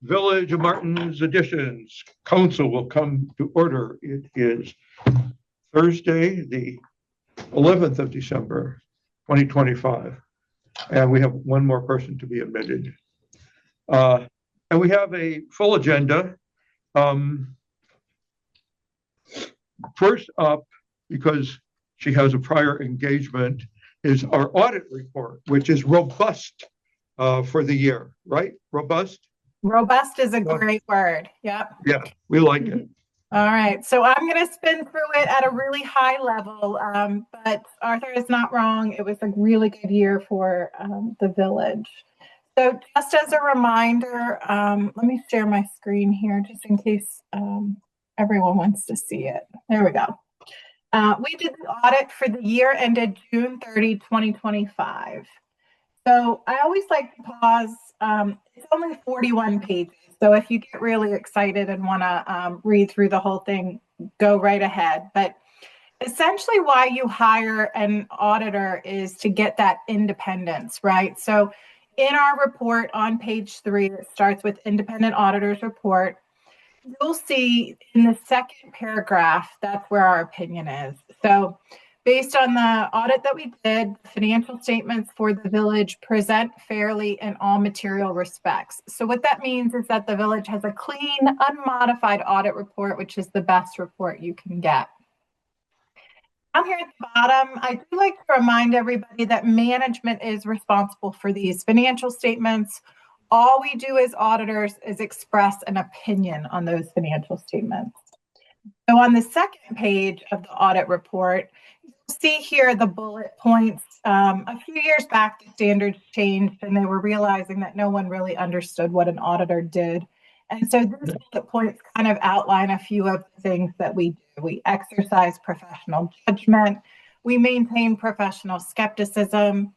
Village of Martin's Additions Council will come to order. It is Thursday, the 11th of December, 2025, and we have one more person to be admitted. And we have a full agenda. First up, because she has a prior engagement, is our audit report, which is robust for the year, right? Robust? Robust is a great word. Yep. Yeah, we like it. All right. So I'm going to spin through it at a really high level, but Arthur is not wrong. It was a really good year for the village. So just as a reminder, let me share my screen here just in case everyone wants to see it. There we go. We did the audit for the year ended June 30, 2025. So I always like to pause. It's only 41 pages. So if you get really excited and want to read through the whole thing, go right ahead. But essentially why you hire an auditor is to get that independence, right? So in our report on page 3, it starts with independent auditor's report. You'll see in the second paragraph, that's where our opinion is. So based on the audit that we did, financial statements for the village present fairly in all material respects. So what that means is that the village has a clean, unmodified audit report, which is the best report you can get. Down here at the bottom, I do like to remind everybody that management is responsible for these financial statements. All we do as auditors is express an opinion on those financial statements. So on the second page of the audit report, you'll see here the bullet points. A few years back, the standards changed and they were realizing that no one really understood what an auditor did. And so these bullet points kind of outline a few of the things that we do. We exercise professional judgment. We maintain professional skepticism.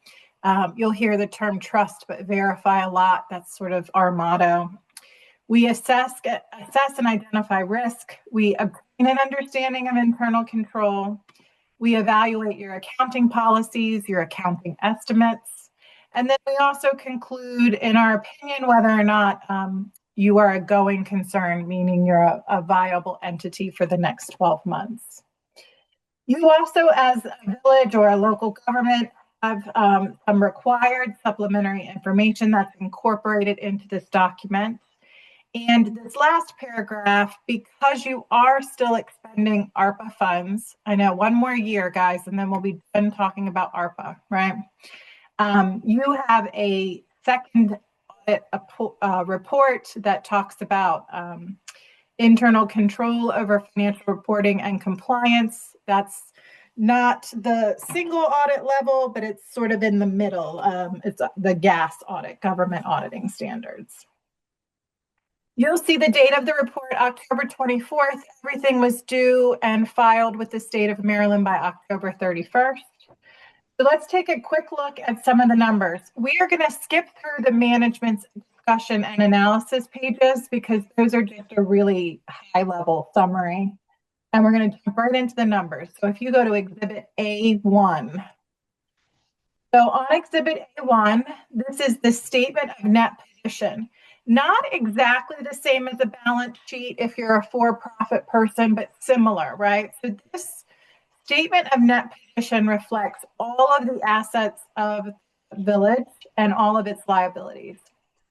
You'll hear the term trust but verify a lot. That's sort of our motto. We assess and identify risk. We obtain an understanding of internal control. We evaluate your accounting policies, your accounting estimates. And then we also conclude, in our opinion, whether or not you are a going concern, meaning you're a viable entity for the next 12 months. You also, as a village or a local government, have some required supplementary information that's incorporated into this document. And this last paragraph, because you are still expending ARPA funds, I know one more year, guys, and then we'll be done talking about ARPA, right? You have a second report that talks about internal control over financial reporting and compliance. That's not the single audit level, but it's sort of in the middle. It's the GAS audit, government auditing standards. You'll see the date of the report, October 24th. Everything was due and filed with the state of Maryland by October 31st. So let's take a quick look at some of the numbers. We are going to skip through the management's discussion and analysis pages because those are just a really high-level summary. And we're going to jump right into the numbers. So if you go to Exhibit A1. So on Exhibit A1, this is the statement of net position. Not exactly the same as a balance sheet if you're a for-profit person, but similar, right? So this statement of net position reflects all of the assets of the village and all of its liabilities.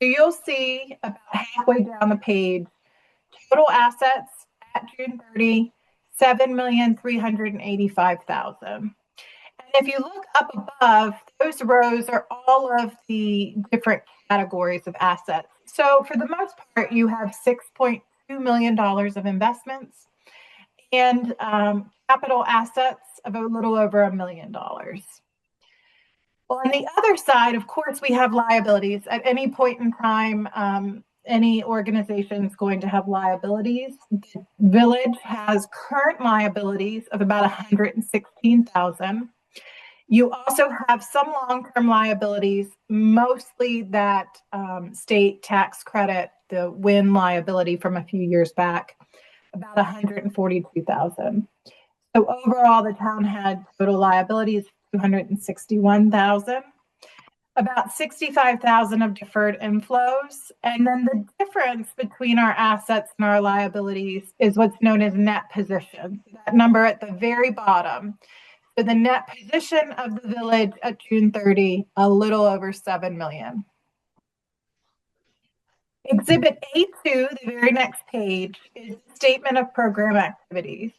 So you'll see about halfway down the page, total assets at June 30, $7,385,000. And if you look up above, those rows are all of the different categories of assets. So for the most part, you have $6.2 million of investments and capital assets of a little over $1 million. Well, on the other side, of course, we have liabilities. At any point in time, any organization is going to have liabilities. The village has current liabilities of about $116,000. You also have some long-term liabilities, mostly that state tax credit, the WIN liability from a few years back, about $142,000. So overall, the town had total liabilities of $261,000. about 65,000 of deferred inflows. And then the difference between our assets and our liabilities is what's known as net position. That number at the very bottom. So the net position of the village at June 30, a little over 7 million. Exhibit A2, the very next page, is the statement of program activities.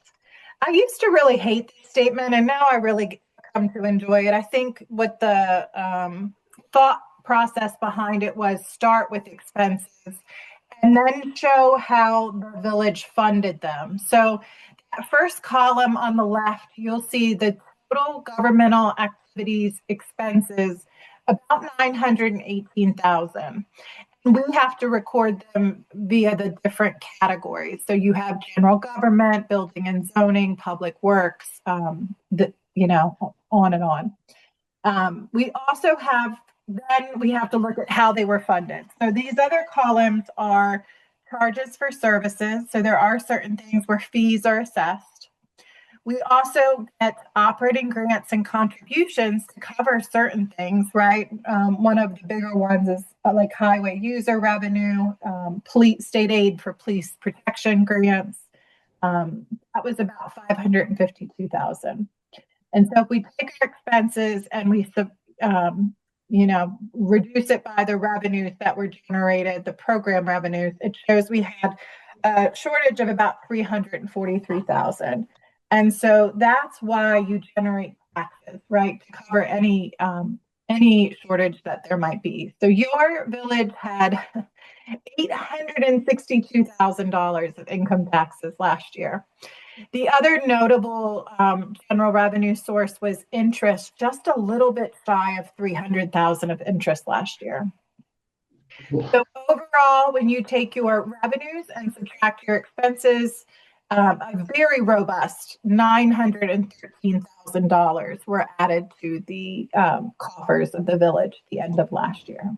I used to really hate this statement, and now I really come to enjoy it. I think what the thought process behind it was start with expenses and then show how the village funded them. So that first column on the left, you'll see the total governmental activities expenses, about 918,000. We have to record them via the different categories. So you have general government, building and zoning, public works, on and on. We also have, then we have to look at how they were funded. So these other columns are charges for services. So there are certain things where fees are assessed. We also get operating grants and contributions to cover certain things, right? One of the bigger ones is like highway user revenue, police state aid for police protection grants. That was about 552,000. And so if we take our expenses and we, reduce it by the revenues that were generated, the program revenues, it shows we had a shortage of about 343,000. And so that's why you generate taxes, right? To cover any shortage that there might be. So your village had $862,000 of income taxes last year. The other notable general revenue source was interest, just a little bit shy of 300,000 of interest last year. So overall, when you take your revenues and subtract your expenses, a very robust $913,000 were added to the coffers of the village at the end of last year.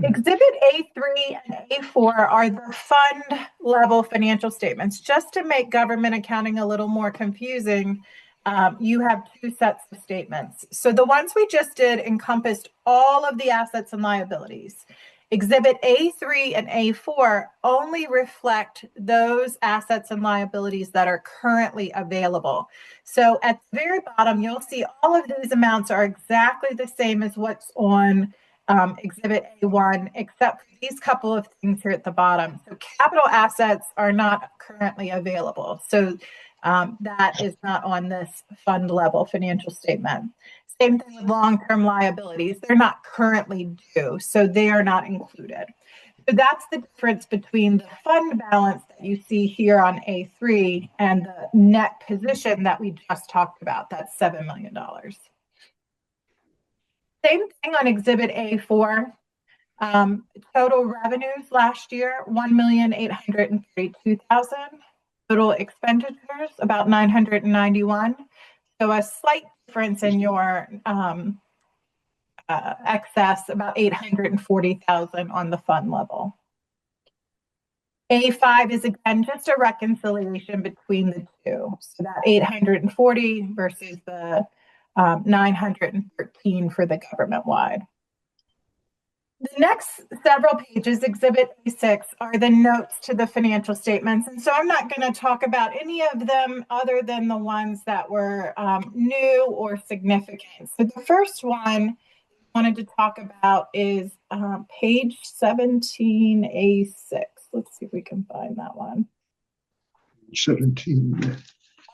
Exhibit A3 and A4 are the fund level financial statements. Just to make government accounting a little more confusing, you have two sets of statements. So the ones we just did encompassed all of the assets and liabilities. Exhibit A3 and A4 only reflect those assets and liabilities that are currently available. So at the very bottom, you'll see all of these amounts are exactly the same as what's on Exhibit A1, except for these couple of things here at the bottom. So capital assets are not currently available. So that is not on this fund level financial statement. Same thing with long-term liabilities. They're not currently due, so they are not included. So that's the difference between the fund balance that you see here on A3 and the net position that we just talked about. That's $7 million. Same thing on Exhibit A4. Total revenues last year, $1,832,000. Total expenditures, about 991. So a slight difference in your excess, about 840,000 on the fund level. A5 is again just a reconciliation between the two. So that 840 versus the 913 for the government wide. The next several pages, Exhibit A6, are the notes to the financial statements. And so I'm not going to talk about any of them other than the ones that were new or significant. So the first one I wanted to talk about is page 17A6. Let's see if we can find that one. 17.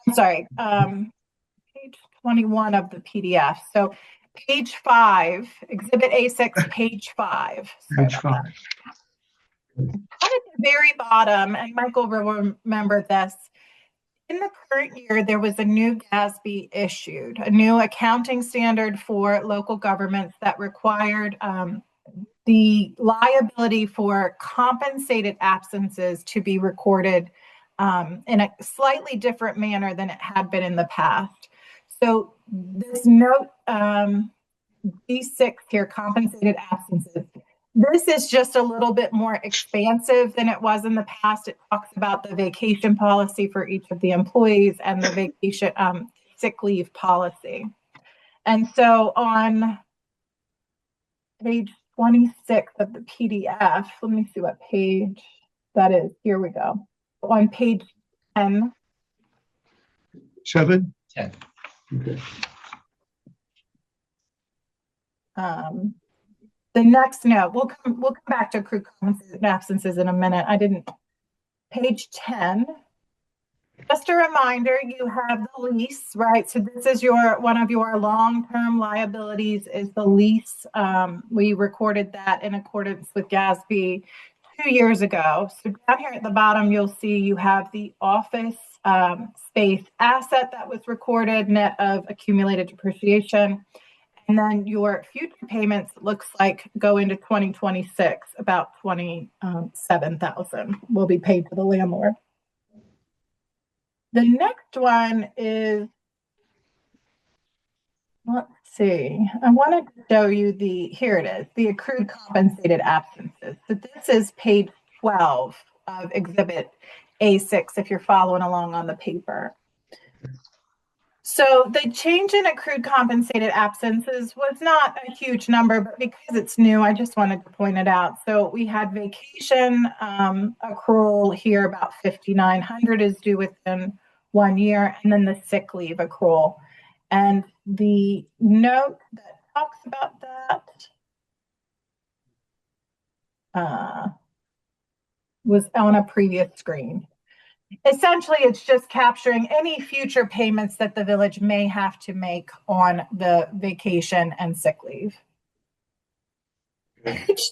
I'm sorry, page 21 of the PDF. So page 5, Exhibit A6, page 5. Page 5. At the very bottom, and Michael will remember this, in the current year, there was a new GASB issued, a new accounting standard for local governments that required the liability for compensated absences to be recorded in a slightly different manner than it had been in the past. So this note, B6 here, compensated absences, this is just a little bit more expansive than it was in the past. It talks about the vacation policy for each of the employees and the vacation sick leave policy. And so on page 26 of the PDF, let me see what page that is. Here we go. On page 10. 7? 10. Okay. The next note, we'll come back to accrued compensated absences in a minute. Page 10. Just a reminder, you have the lease, right? So this is one of your long-term liabilities is the lease. We recorded that in accordance with GASB 2 years ago. So down here at the bottom, you'll see you have the office space asset that was recorded, net of accumulated depreciation. And then your future payments looks like go into 2026, about $27,000 will be paid to the landlord. The next one is, let's see, I wanted to show you here it is, the accrued compensated absences. So this is page 12 of Exhibit A6 if you're following along on the paper. So the change in accrued compensated absences was not a huge number, but because it's new, I just wanted to point it out. So we had vacation accrual here, about $5,900 is due within 1 year, and then the sick leave accrual. And the note that talks about that was on a previous screen. Essentially, it's just capturing any future payments that the village may have to make on the vacation and sick leave. Page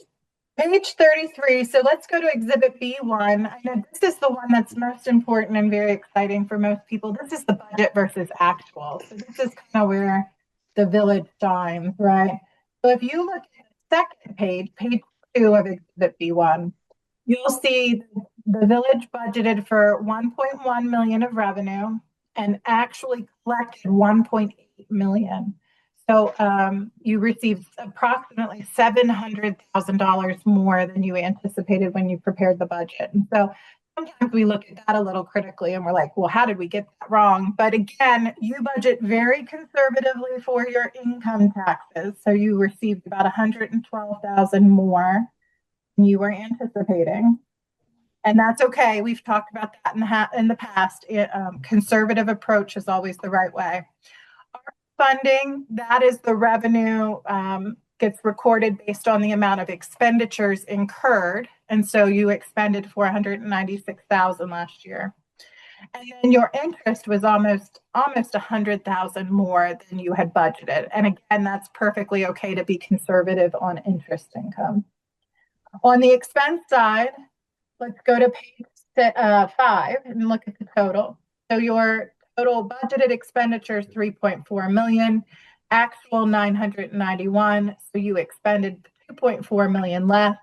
33. So let's go to Exhibit B1. I know this is the one that's most important and very exciting for most people. This is the budget versus actual. So this is kind of where the village shines, right? So if you look at the second page 2 of Exhibit B1, you'll see the village budgeted for 1.1 million of revenue and actually collected 1.8 million. So you received approximately $700,000 more than you anticipated when you prepared the budget. And so sometimes we look at that a little critically and we're like, well, how did we get that wrong? But again, you budget very conservatively for your income taxes. So you received about $112,000 more than you were anticipating. And that's okay. We've talked about that in the past. Conservative approach is always the right way. Our funding, that is the revenue, gets recorded based on the amount of expenditures incurred. And so you expended $496,000 last year. And then your interest was almost $100,000 more than you had budgeted. And again, that's perfectly okay to be conservative on interest income. On the expense side, let's go to page 5 and look at the total. So your total budgeted expenditures, 3.4 million, actual 991. So you expended 2.4 million less.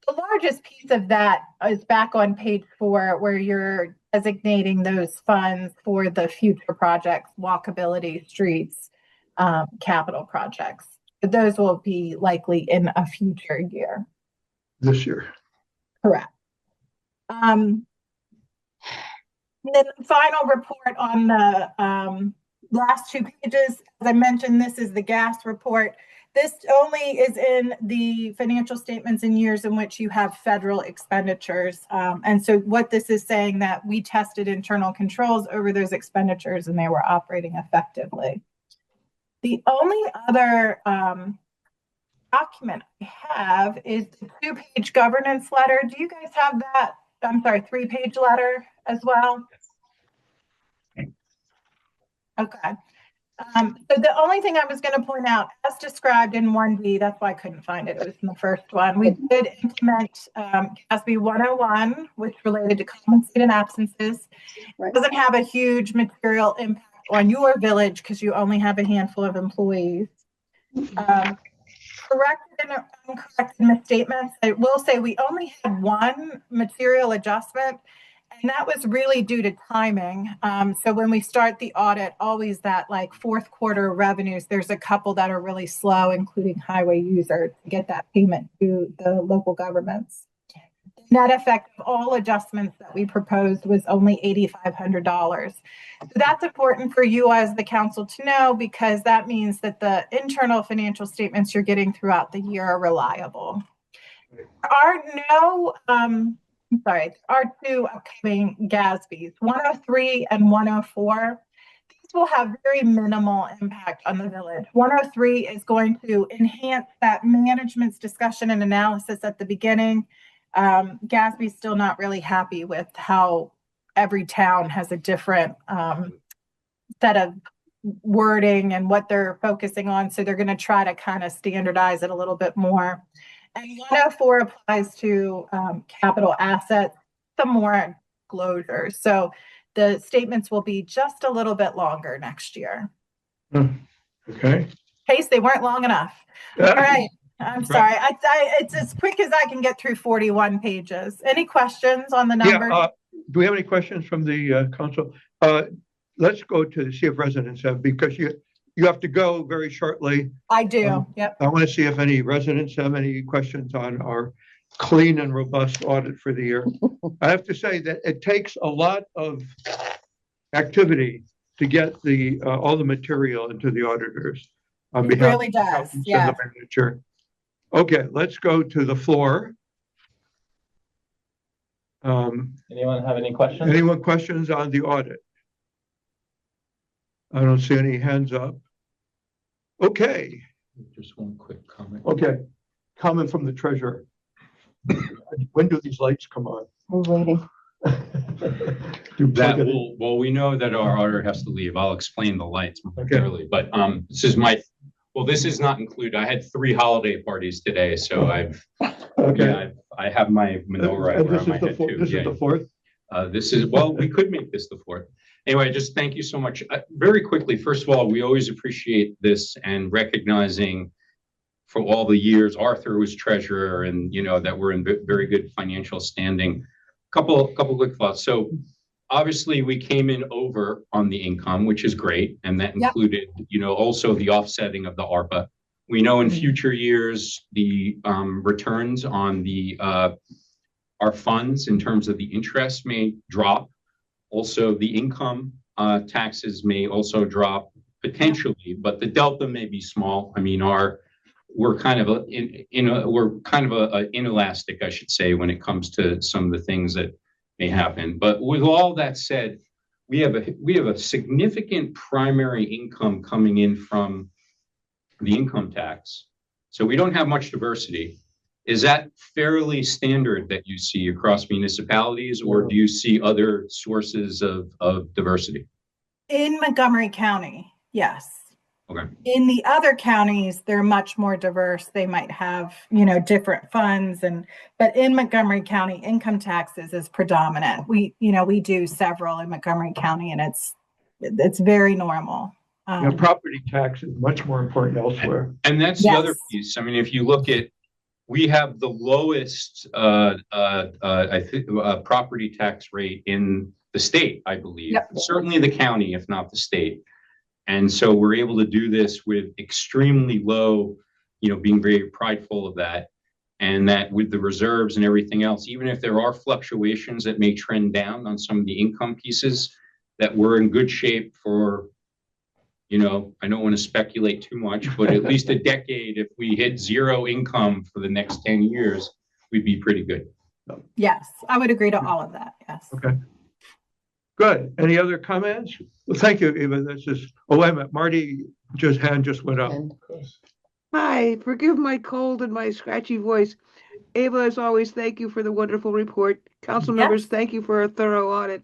The largest piece of that is back on page 4, where you're designating those funds for the future projects, walkability, streets, capital projects. Those will be likely in a future year. This year. Correct. And then the final report on the last 2 pages, as I mentioned, this is the gas report. This only is in the financial statements in years in which you have federal expenditures. And so what this is saying that we tested internal controls over those expenditures and they were operating effectively. The only other document I have is the 2-page governance letter. Do you guys have that? I'm sorry, 3-page letter as well? Okay. So the only thing I was going to point out, as described in 1D, that's why I couldn't find it. It was in the first one. We did implement GASB 101, which related to compensated absences. Right. It doesn't have a huge material impact on your village because you only have a handful of employees. Corrected and uncorrected misstatements. I will say we only had one material adjustment, and that was really due to timing. So when we start the audit, always that like fourth quarter revenues, there's a couple that are really slow, including highway user, to get that payment to the local governments. Net effect of all adjustments that we proposed was only $8,500. So that's important for you as the council to know, because that means that the internal financial statements you're getting throughout the year are reliable. Our two upcoming GASBs, 103 and 104. These will have very minimal impact on the village. 103 is going to enhance that management's discussion and analysis at the beginning. GASB's still not really happy with how every town has a different set of wording and what they're focusing on. So they're going to try to kind of standardize it a little bit more. And 104 applies to capital assets, some more disclosures. So the statements will be just a little bit longer next year. Okay. In case they weren't long enough. All right. I'm sorry. It's as quick as I can get through 41 pages. Any questions on the numbers? Yeah. Do we have any questions from the council? Let's go to see if residents have, because you have to go very shortly. I do. Yep. I want to see if any residents have any questions on our clean and robust audit for the year. I have to say that it takes a lot of activity to get all the material into the auditors on It behalf really of does. the Yeah. manager. Okay, let's go to the floor. Anyone have any questions? Anyone questions on the audit? I don't see any hands up. Okay. Just one quick comment. Okay. Comment from the treasurer. When do these lights come on? We're waiting. Well, we know that our auditor has to leave. I'll explain the lights more Okay. clearly, but this is not included. I had 3 holiday parties today, so I have my menorah And around my head too. this is the fourth? We could make this the 4th. Anyway, just thank you so much. Very quickly, first of all, we always appreciate this and recognizing for all the years Arthur was treasurer, and that we're in very good financial standing. Couple quick thoughts. So obviously we came in over on the income, which is great, and that included also the offsetting of the ARPA. We know in future years the returns on our funds in terms of the interest may drop. Also, the income taxes may also drop potentially, but the delta may be small. I mean, we're kind of inelastic, I should say, when it comes to some of the things that may happen. But with all that said, we have a significant primary income coming in from the income tax. So we don't have much diversity. Is that fairly standard that you see across municipalities, or do you see other sources of diversity? In Montgomery County, yes. Okay. In the other counties, they're much more diverse. They might have, different funds, but in Montgomery County, income taxes is predominant. We do several in Montgomery County, and it's very normal. Property tax is much more important elsewhere. And that's the other piece. I mean, if you look at, we have the lowest, property tax rate in the state, I believe. Yep. Certainly the county, if not the state. And so we're able to do this with extremely low, being very prideful of that. And that with the reserves and everything else, even if there are fluctuations that may trend down on some of the income pieces, that we're in good shape for, I don't want to speculate too much, but at least a decade. If we hit 0 income for the next 10 years, we'd be pretty good. Yes, I would agree to all of that. Yes. Okay. Good. Any other comments? Well, thank you, Eva. This is, wait a minute. Marty, hand just went up. Hi, forgive my cold and my scratchy voice. Ava, as always, thank you for the wonderful report. Council members, thank you for a thorough audit.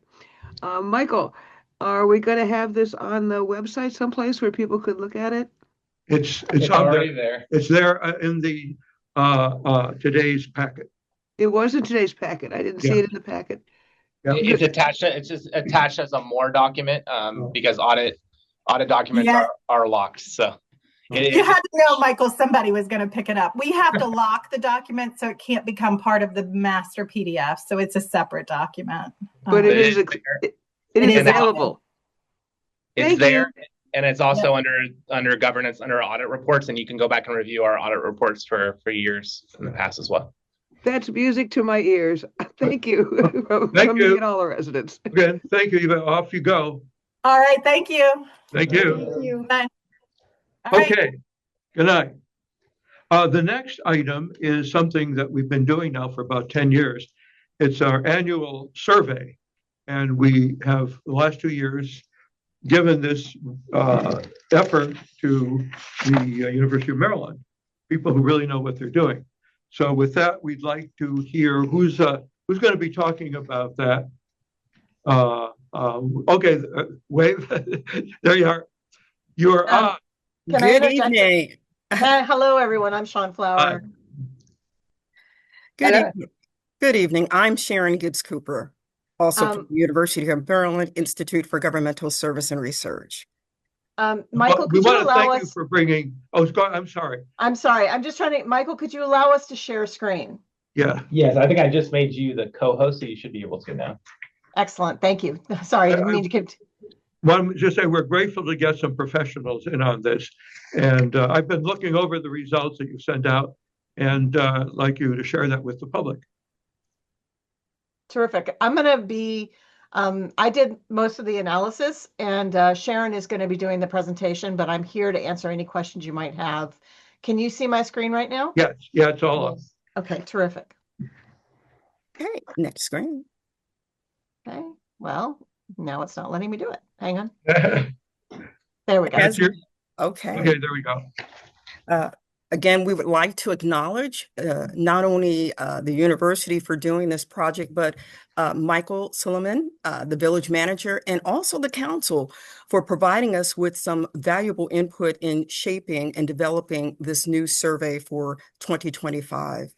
Michael, are we going to have this on the website someplace where people could look at it? It's already there. It's there in the today's packet. It was in today's packet. I didn't see it in the packet. Yeah. It's attached. It's just attached as a more document because audit documents are locked. So You had to know, Michael, somebody was going to pick it up. We have to lock the document so it can't become part of the master PDF. So it's a separate document. But it is available. It's there, and it's also under governance, under audit reports, and you can go back and review our audit reports for years in the past as well. That's music to my ears. Thank you from Thank me you. and all the residents. Again, thank you, Eva. Off you go. All right, thank you. Thank you. Bye. All right. Okay, good night. The next item is something that we've been doing now for about 10 years. It's our annual survey. And we have, the last 2 years, given this effort to the University of Maryland, people who really know what they're doing. So with that, we'd like to hear who's going to be talking about that. Okay, wave. There you are. You're on. Can I Good interject? evening. Hello, everyone. I'm Sean Flower. Good Hello. evening. Good evening. I'm Sharon Gibbs Cooper, also from the University of Maryland Institute for Governmental Service and Research. Michael, We could you want to allow thank you us? for bringing, oh, I'm sorry. I'm sorry. I'm just trying to, Michael, could you allow us to share screen? Yeah. Yes, I think I just made you the co-host, so you should be able to now. Excellent. Thank you. Sorry, I didn't mean to keep. One, just say we're grateful to get some professionals in on this. And I've been looking over the results that you sent out and like you to share that with the public. Terrific. I'm going to be, I did most of the analysis and Sharon is going to be doing the presentation, but I'm here to answer any questions you might have. Can you see my screen right now? Yes, yeah, it's all up. Okay, terrific. Okay, next screen. Okay, well, now it's not letting me do it. Hang on. Okay, There we go. As- your- Okay. there we go. Again, we would like to acknowledge not only the university for doing this project, but Michael Silliman, the village manager, and also the council for providing us with some valuable input in shaping and developing this new survey for 2025.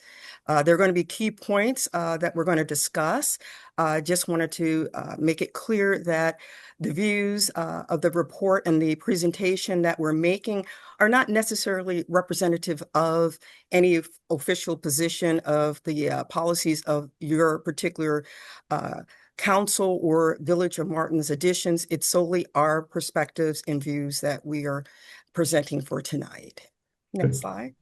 There are going to be key points that we're going to discuss. I just wanted to make it clear that the views of the report and the presentation that we're making are not necessarily representative of any official position of the policies of your particular council or Village of Martin's additions. It's solely our perspectives and views that we are presenting for tonight. Next slide.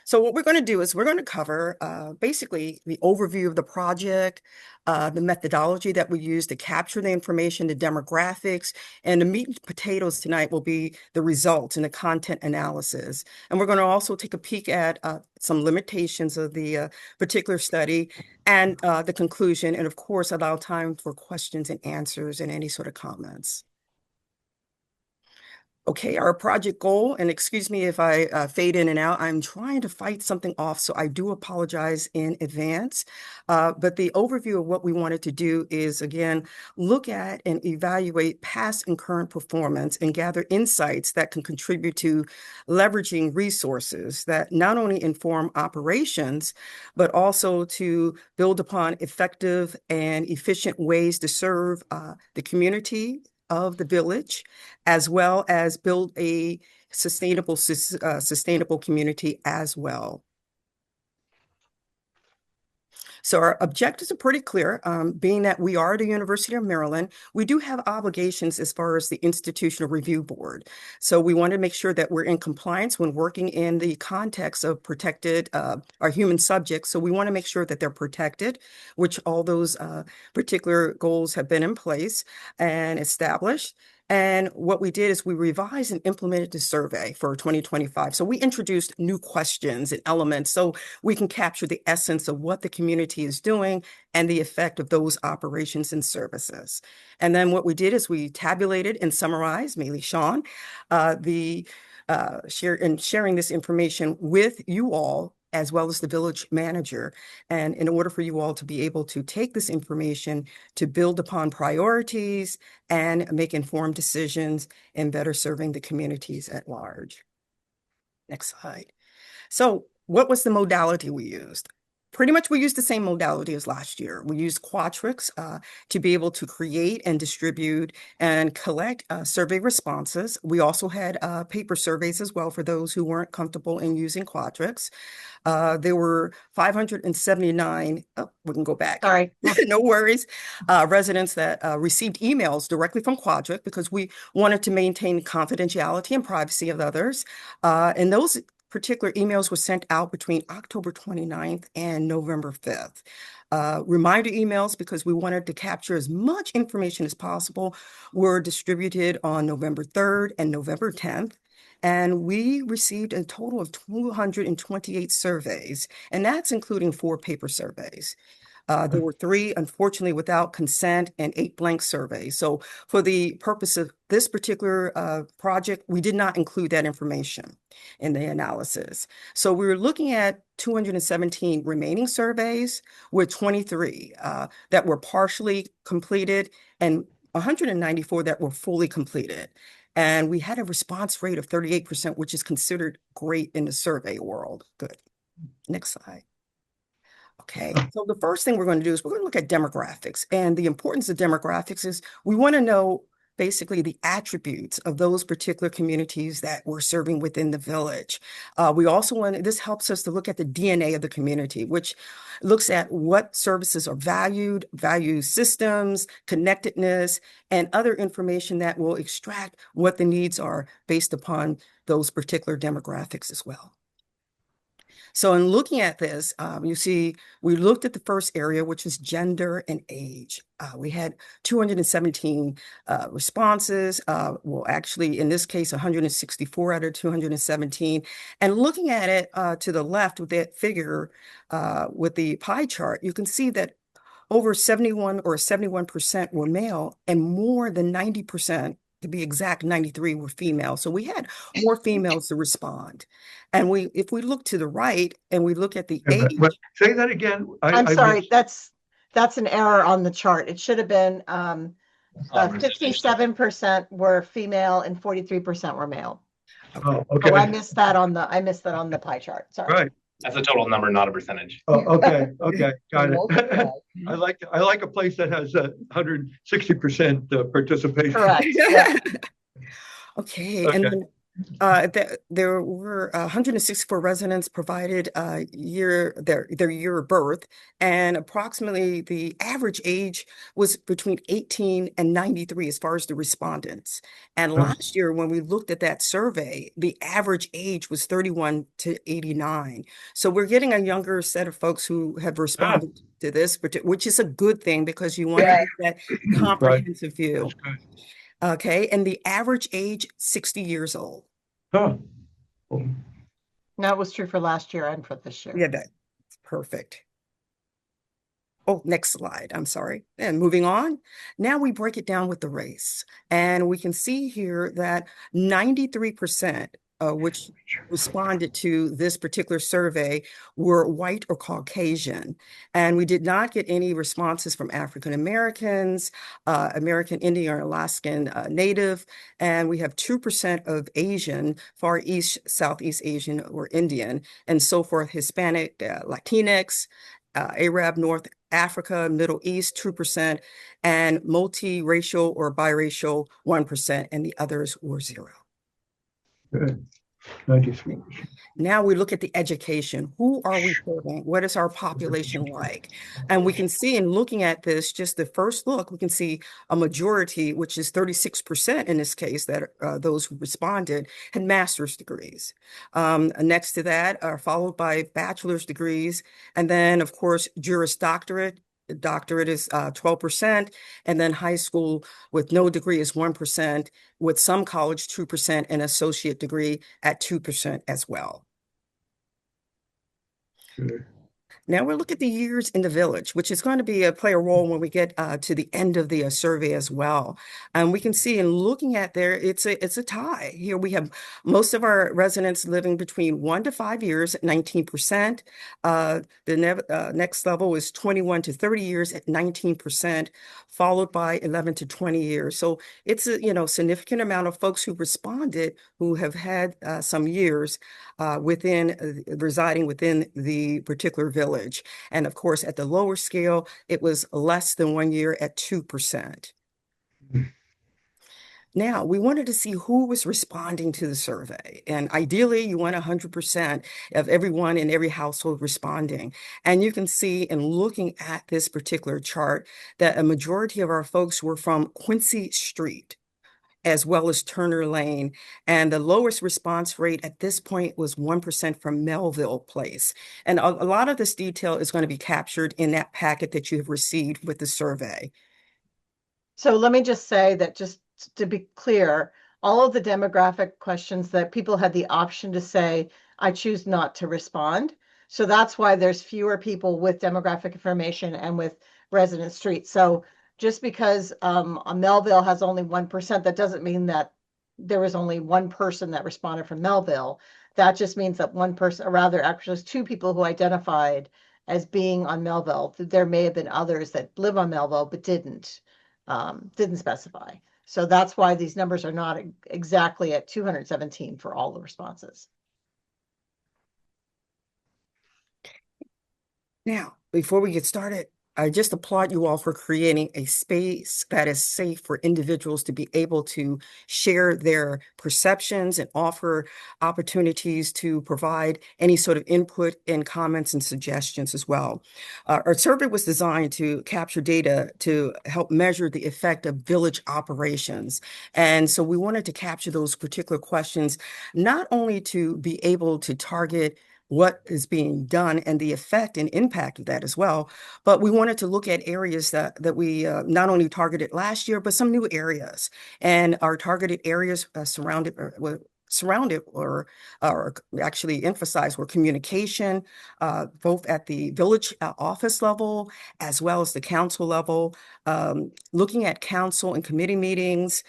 So what we're going to do is we're going to cover basically the overview of the project, the methodology that we use to capture the information, the demographics, and the meat and potatoes tonight will be the results and the content analysis. And we're going to also take a peek at some limitations of the particular study and the conclusion, and of course, allow time for questions and answers and any sort of comments. Okay, our project goal, and excuse me if I fade in and out, I'm trying to fight something off, so I do apologize in advance. But the overview of what we wanted to do is, again, look at and evaluate past and current performance and gather insights that can contribute to leveraging resources that not only inform operations, but also to build upon effective and efficient ways to serve the community of the village, as well as build a sustainable community as well. So our objectives are pretty clear, being that we are the University of Maryland, we do have obligations as far as the Institutional Review Board. So we want to make sure that we're in compliance when working in the context of protected, our human subjects. So we want to make sure that they're protected, which all those particular goals have been in place and established. And what we did is we revised and implemented the survey for 2025. So we introduced new questions and elements so we can capture the essence of what the community is doing and the effect of those operations and services. And then what we did is we tabulated and summarized, mainly Sean, sharing this information with you all, as well as the village manager. And in order for you all to be able to take this information to build upon priorities and make informed decisions in better serving the communities at large. Next slide. So what was the modality we used? Pretty much we used the same modality as last year. We used Qualtrics to be able to create and distribute and collect survey responses. We also had paper surveys as well for those who weren't comfortable in using Qualtrics. There were 579, we can go back. Sorry. No worries. Residents that received emails directly from Qualtrics because we wanted to maintain confidentiality and privacy of others. And those particular emails were sent out between October 29th and November 5th. Reminder emails, because we wanted to capture as much information as possible, were distributed on November 3rd and November 10th. And we received a total of 228 surveys, and that's including 4 paper surveys. There were 3, unfortunately, without consent and 8 blank surveys. So for the purpose of this particular project, we did not include that information in the analysis. So we were looking at 217 remaining surveys with 23 that were partially completed and 194 that were fully completed. And we had a response rate of 38%, which is considered great in the survey world. Good. Next slide. Okay, so the first thing we're going to do is we're going to look at demographics. And the importance of demographics is we want to know basically the attributes of those particular communities that we're serving within the village. We also want, this helps us to look at the DNA of the community, which looks at what services are valued, value systems, connectedness, and other information that will extract what the needs are based upon those particular demographics as well. So in looking at this, you see, we looked at the first area, which is gender and age. We had 217 responses. Well, actually, in this case, 164 out of 217. And looking at it to the left with that figure, with the pie chart, you can see that over 71% were male, and more than 90%, to be exact, 93 were female. So we had more females to respond. And if we look to the right and we look at the age. Say that again. I'm sorry, that's an error on the chart. It should have been 57% were female and 43% were male. Oh, okay. Oh, I missed that on the pie chart. Sorry. Right. That's a total number, not a percentage. Oh, okay. Got it. I like a place that has 160% participation. Correct. Yeah. Okay, and then there were 164 residents provided their year of birth, and approximately the average age was between 18 and 93 as far as the respondents. And last year, when we looked at that survey, the average age was 31 to 89. So we're getting a younger set of folks who have responded to this, which is a good thing because you want to get that comprehensive view. Okay, and the average age, 60 years old. Huh. That was true for last year and for this year. Yeah, that's perfect. Oh, next slide. I'm sorry. And moving on. Now we break it down with the race. And we can see here that 93%, which responded to this particular survey, were white or Caucasian. And we did not get any responses from African Americans, American Indian or Alaskan Native, and we have 2% of Asian, Far East, Southeast Asian or Indian, and so forth, Hispanic, Latinx, Arab, North Africa, Middle East, 2%, and multiracial or biracial, 1%, and the others were 0. Good. 93. Now we look at the education. Who are we serving? What is our population like? And we can see in looking at this, just the first look, we can see a majority, which is 36% in this case, that those who responded had master's degrees. Next to that are followed by bachelor's degrees. And then, of course, Juris Doctorate. Doctorate is 12%, and then high school with no degree is 1%, with some college 2%, and associate degree at 2% as well. Good. Now we'll look at the years in the village, which is going to play a role when we get to the end of the survey as well. And we can see in looking at there, it's a tie. Here we have most of our residents living between 1 to 5 years at 19%. The next level is 21 to 30 years at 19%, followed by 11 to 20 years. So it's a significant amount of folks who responded who have had some years residing within the particular village. And of course, at the lower scale, it was less than 1 year at 2%. Now, we wanted to see who was responding to the survey. And ideally, you want 100% of everyone in every household responding. And you can see in looking at this particular chart that a majority of our folks were from Quincy Street. as well as Turner Lane. And the lowest response rate at this point was 1% from Melville Place. And a lot of this detail is going to be captured in that packet that you have received with the survey. So let me just say that, just to be clear, all of the demographic questions that people had the option to say, I choose not to respond. So that's why there's fewer people with demographic information and with resident streets. So just because Melville has only 1%, that doesn't mean that there was only one person that responded from Melville. That just means that one person, or rather actually there's two people who identified as being on Melville. There may have been others that live on Melville but didn't specify. So that's why these numbers are not exactly at 217 for all the responses. Now, before we get started, I just applaud you all for creating a space that is safe for individuals to be able to share their perceptions and offer opportunities to provide any sort of input and comments and suggestions as well. Our survey was designed to capture data to help measure the effect of village operations. And so we wanted to capture those particular questions, not only to be able to target what is being done and the effect and impact of that as well. But we wanted to look at areas that we not only targeted last year, but some new areas. And our targeted areas surrounded or actually emphasized were communication, both at the village office level as well as the council level, looking at council and committee meetings,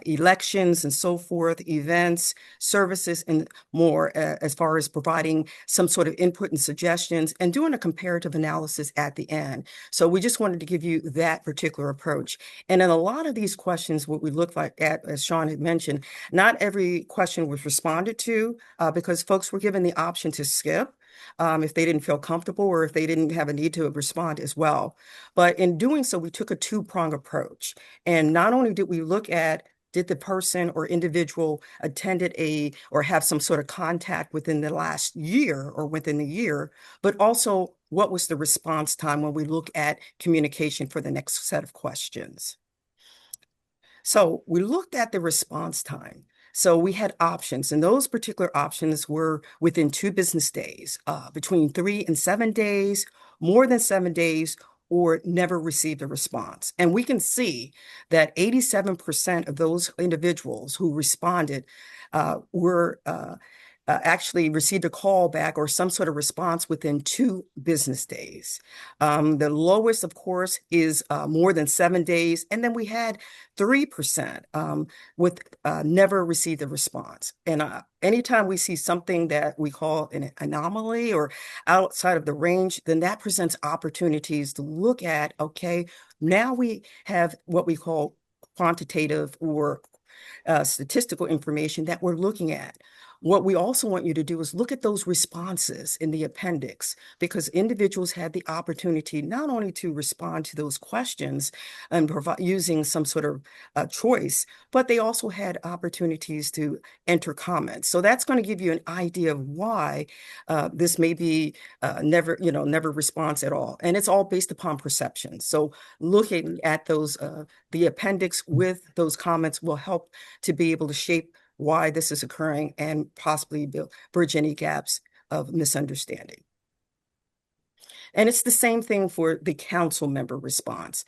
elections and so forth, events, services, and more, as far as providing some sort of input and suggestions and doing a comparative analysis at the end. So we just wanted to give you that particular approach. And in a lot of these questions, what we look like at, as Sean had mentioned, not every question was responded to because folks were given the option to skip if they didn't feel comfortable or if they didn't have a need to respond as well. But in doing so, we took a two-pronged approach. And not only did we look at did the person or individual attended or have some sort of contact within the last year or within the year, but also what was the response time when we look at communication for the next set of questions. So we looked at the response time. So we had options, and those particular options were within 2 business days, between 3 and 7 days, more than 7 days, or never received a response. And we can see that 87% of those individuals who responded were actually received a call back or some sort of response within 2 business days. The lowest, of course, is more than 7 days. And then we had 3% with never received a response. And anytime we see something that we call an anomaly or outside of the range, then that presents opportunities to look at, okay, now we have what we call quantitative or statistical information that we're looking at. What we also want you to do is look at those responses in the appendix, because individuals had the opportunity not only to respond to those questions and provide using some sort of choice, but they also had opportunities to enter comments. So that's going to give you an idea of why this may be never response at all. And it's all based upon perception. So looking at those, the appendix with those comments will help to be able to shape why this is occurring and possibly bridge any gaps of misunderstanding. And it's the same thing for the council member response.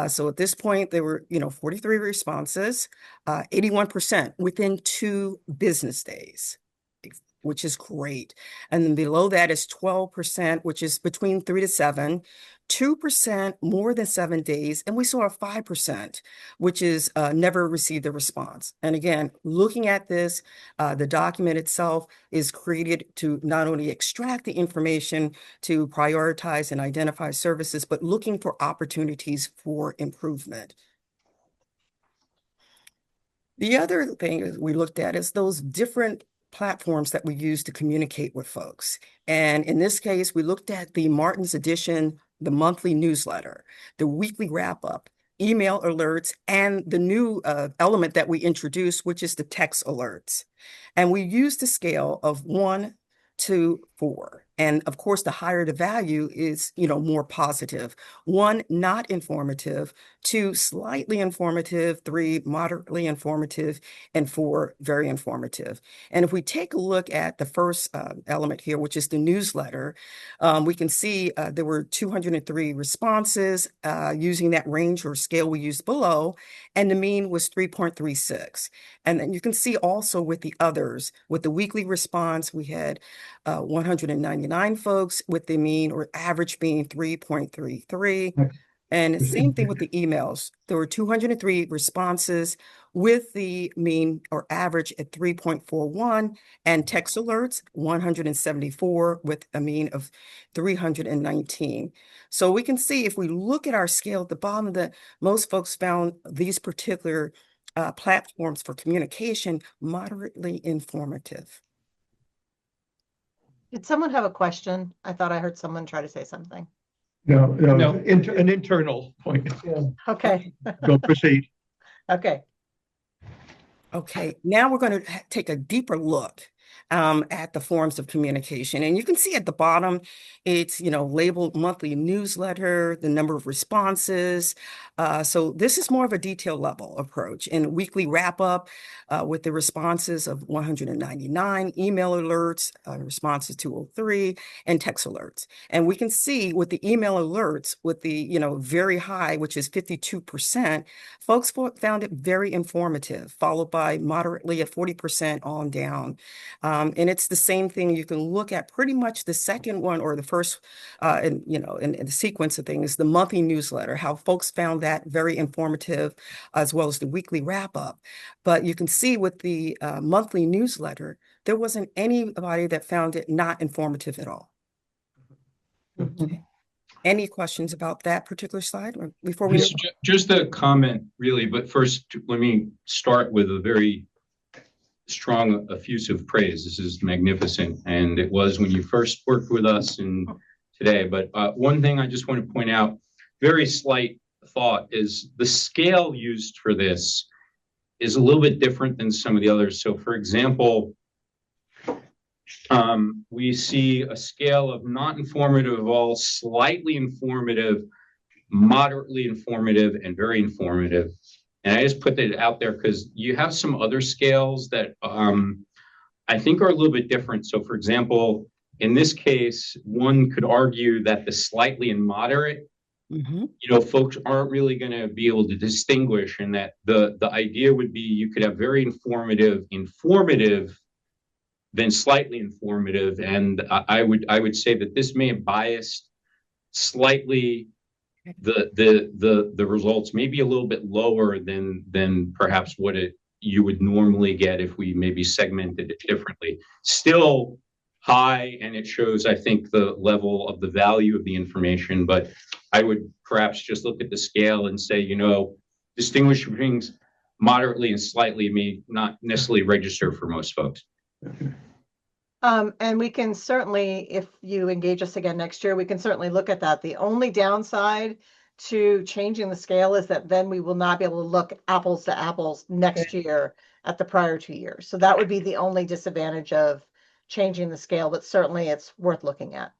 So at this point, there were 43 responses, 81% within 2 business days, which is great. And then below that is 12%, which is between 3 to 7, 2% more than 7 days, and we saw a 5%, which is never received a response. And again, looking at this, the document itself is created to not only extract the information to prioritize and identify services, but looking for opportunities for improvement. The other thing we looked at is those different platforms that we use to communicate with folks. And in this case, we looked at the Martin's Edition, the monthly newsletter, the weekly wrap-up, email alerts, and the new element that we introduced, which is the text alerts. And we used the scale of 1 to 4. And of course, the higher the value is, more positive. 1, not informative. 2, slightly informative. 3, moderately informative. And 4, very informative. And if we take a look at the first element here, which is the newsletter, we can see there were 203 responses using that range or scale we used below, and the mean was 3.36. And then you can see also with the others, with the weekly response, we had 199 folks with the mean or average being 3.33. And same thing with the emails. There were 203 responses with the mean or average at 3.41, and text alerts 174 with a mean of 319. So we can see if we look at our scale at the bottom that most folks found these particular platforms for communication moderately informative. Did someone have a question? I thought I heard someone try to say something. No, No. an internal point. Okay, Go proceed. okay. Okay, now we're going to take a deeper look at the forms of communication. And you can see at the bottom, it's, labeled monthly newsletter, the number of responses. So this is more of a detail level approach. And weekly wrap up with the responses of 199, email alerts, responses 203, and text alerts. And we can see with the email alerts with the, very high, which is 52%, folks found it very informative, followed by moderately at 40% on down. And it's the same thing. You can look at pretty much the second one or the first, in the sequence of things, the monthly newsletter, how folks found that very informative, as well as the weekly wrap up. But you can see with the monthly newsletter, there wasn't anybody that found it not informative at all. Okay. Any questions about that particular slide or before we? Just a comment, really, but first, let me start with a very strong, effusive praise. This is magnificent, and it was when you first worked with us and today. But one thing I just want to point out, very slight thought, is the scale used for this is a little bit different than some of the others. So, for example, we see a scale of not informative at all, slightly informative, moderately informative, and very informative. And I just put that out there because you have some other scales that I think are a little bit different. So, for example, in this case, one could argue that the slightly and moderate, folks aren't really going to be able to distinguish, and that the idea would be you could have very informative, then slightly informative. And I would say that this may have biased slightly the results, maybe a little bit lower than perhaps what you would normally get if we maybe segmented it differently. Still high, and it shows, I think, the level of the value of the information. But I would perhaps just look at the scale and say, distinguish between moderately and slightly may not necessarily register for most folks. And we can certainly, if you engage us again next year, we can certainly look at that. The only downside to changing the scale is that then we will not be able to look apples to apples next year at the prior 2 years. So that would be the only disadvantage of changing the scale, but certainly it's worth looking at.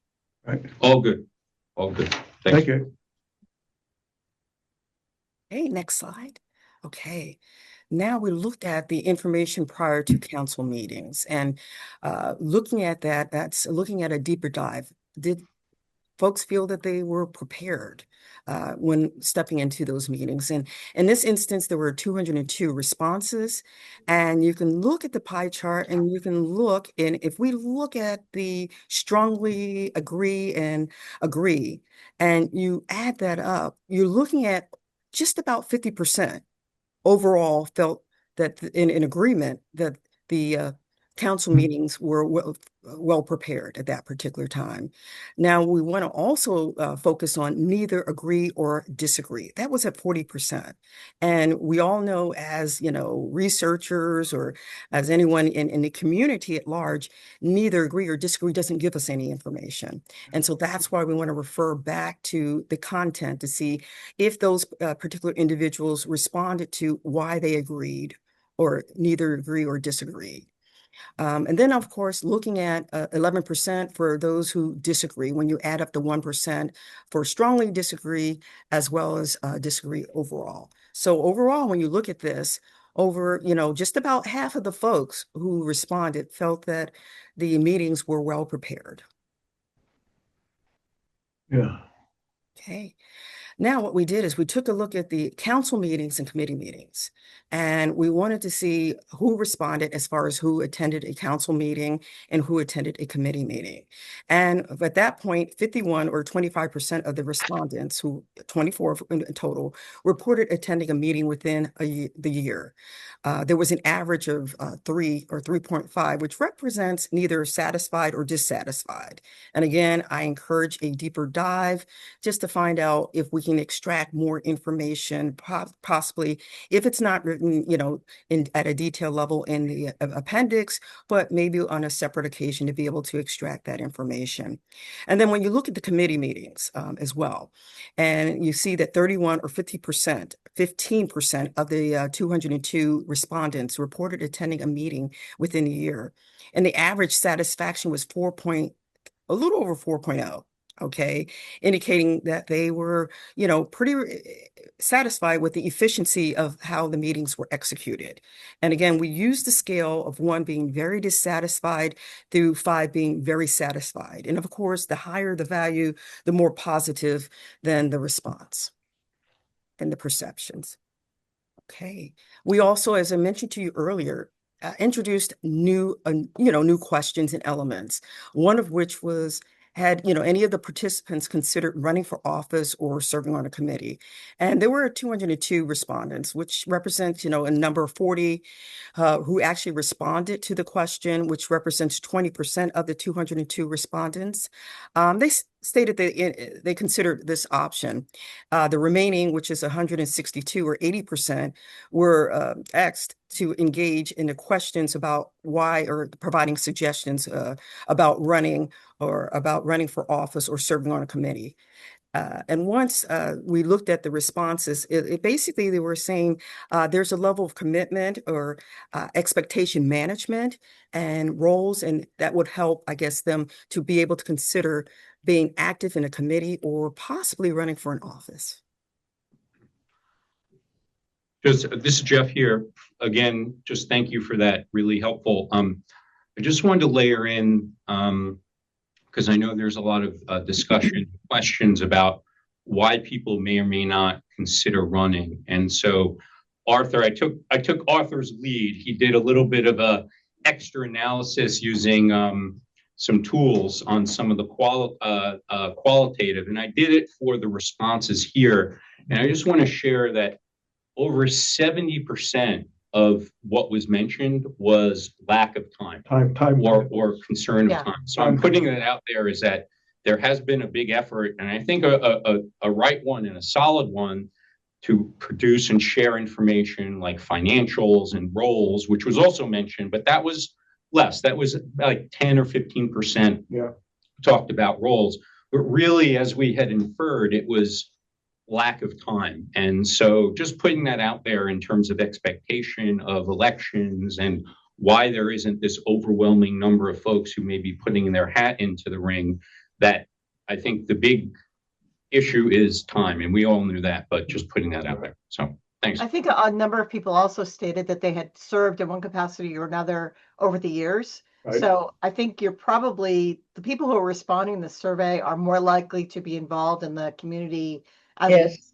Right. All good. All good. Thank you. Okay, next slide. Okay. Now we looked at the information prior to council meetings, and looking at that, that's looking at a deeper dive. Did folks feel that they were prepared when stepping into those meetings? And in this instance, there were 202 responses, and you can look at the pie chart and you can look, and if we look at the strongly agree, and you add that up, you're looking at just about 50% overall felt that in agreement that the council meetings were well prepared at that particular time. Now, we want to also focus on neither agree or disagree. That was at 40%. And we all know, as researchers or as anyone in the community at large, neither agree or disagree doesn't give us any information. And so that's why we want to refer back to the content to see if those particular individuals responded to why they agreed or neither agree or disagree. And then, of course, looking at 11% for those who disagree, when you add up the 1% for strongly disagree, as well as disagree overall. So overall, when you look at this, over, just about half of the folks who responded felt that the meetings were well prepared. Yeah. Okay. Now, what we did is we took a look at the council meetings and committee meetings, and we wanted to see who responded as far as who attended a council meeting and who attended a committee meeting. And at that point, 51 or 25% of the respondents, 24 in total, reported attending a meeting within the year. There was an average of 3 or 3.5, which represents neither satisfied or dissatisfied. And again, I encourage a deeper dive just to find out if we can extract more information, possibly if it's not written, at a detailed level in the appendix, but maybe on a separate occasion to be able to extract that information. And then when you look at the committee meetings as well, and you see that 31 or 50%, 15% of the 202 respondents reported attending a meeting within a year. And the average satisfaction was a little over 4.0. Okay, indicating that they were, pretty satisfied with the efficiency of how the meetings were executed. And again, we used the scale of 1 being very dissatisfied through 5 being very satisfied. And of course, the higher the value, the more positive than the response and the perceptions. Okay. We also, as I mentioned to you earlier, introduced new questions and elements, one of which was, had any of the participants considered running for office or serving on a committee? And there were 202 respondents, which represents a number of 40 who actually responded to the question, which represents 20% of the 202 respondents. They stated they considered this option. The remaining, which is 162 or 80%, were asked to engage in the questions about why, or providing suggestions about running for office or serving on a committee. And once we looked at the responses, it basically, they were saying there's a level of commitment or expectation management and roles, and that would help, I guess, them to be able to consider being active in a committee or possibly running for an office. This is Jeff here. Again, just thank you for that. Really helpful. I just wanted to layer in, because I know there's a lot of discussion, questions about why people may or may not consider running. And so Arthur, I took Arthur's lead. He did a little bit of a extra analysis using some tools on some of the qualitative, and I did it for the responses here. And I just want to share that over 70% of what was mentioned was lack of time or concern of time. So I'm putting that out there is that there has been a big effort, and I think a right one and a solid one, to produce and share information like financials and roles, which was also mentioned, but that was less. That was like 10 or 15% talked about roles. But really, as we had inferred, it was lack of time. And so just putting that out there in terms of expectation of elections and why there isn't this overwhelming number of folks who may be putting their hat into the ring, that I think the big issue is time. And we all knew that, but just putting that out there. So thanks. I think a number of people also stated that they had served in one capacity or another over the years. Right. So I think you're probably, the people who are responding to the survey are more likely to be involved in the community. Yes.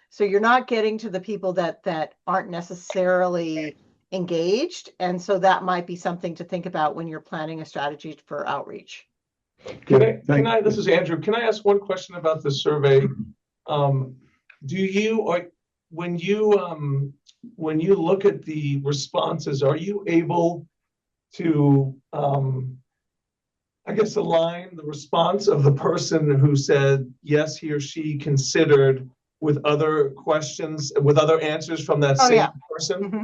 So you're not getting to the people that aren't necessarily engaged. And so that might be something to think about when you're planning a strategy for outreach. This is Andrew. Can I ask one question about the survey? When you look at the responses, are you able to, I guess, align the response of the person who said yes, he or she considered with other questions, with other answers from that same person? Mm-hmm.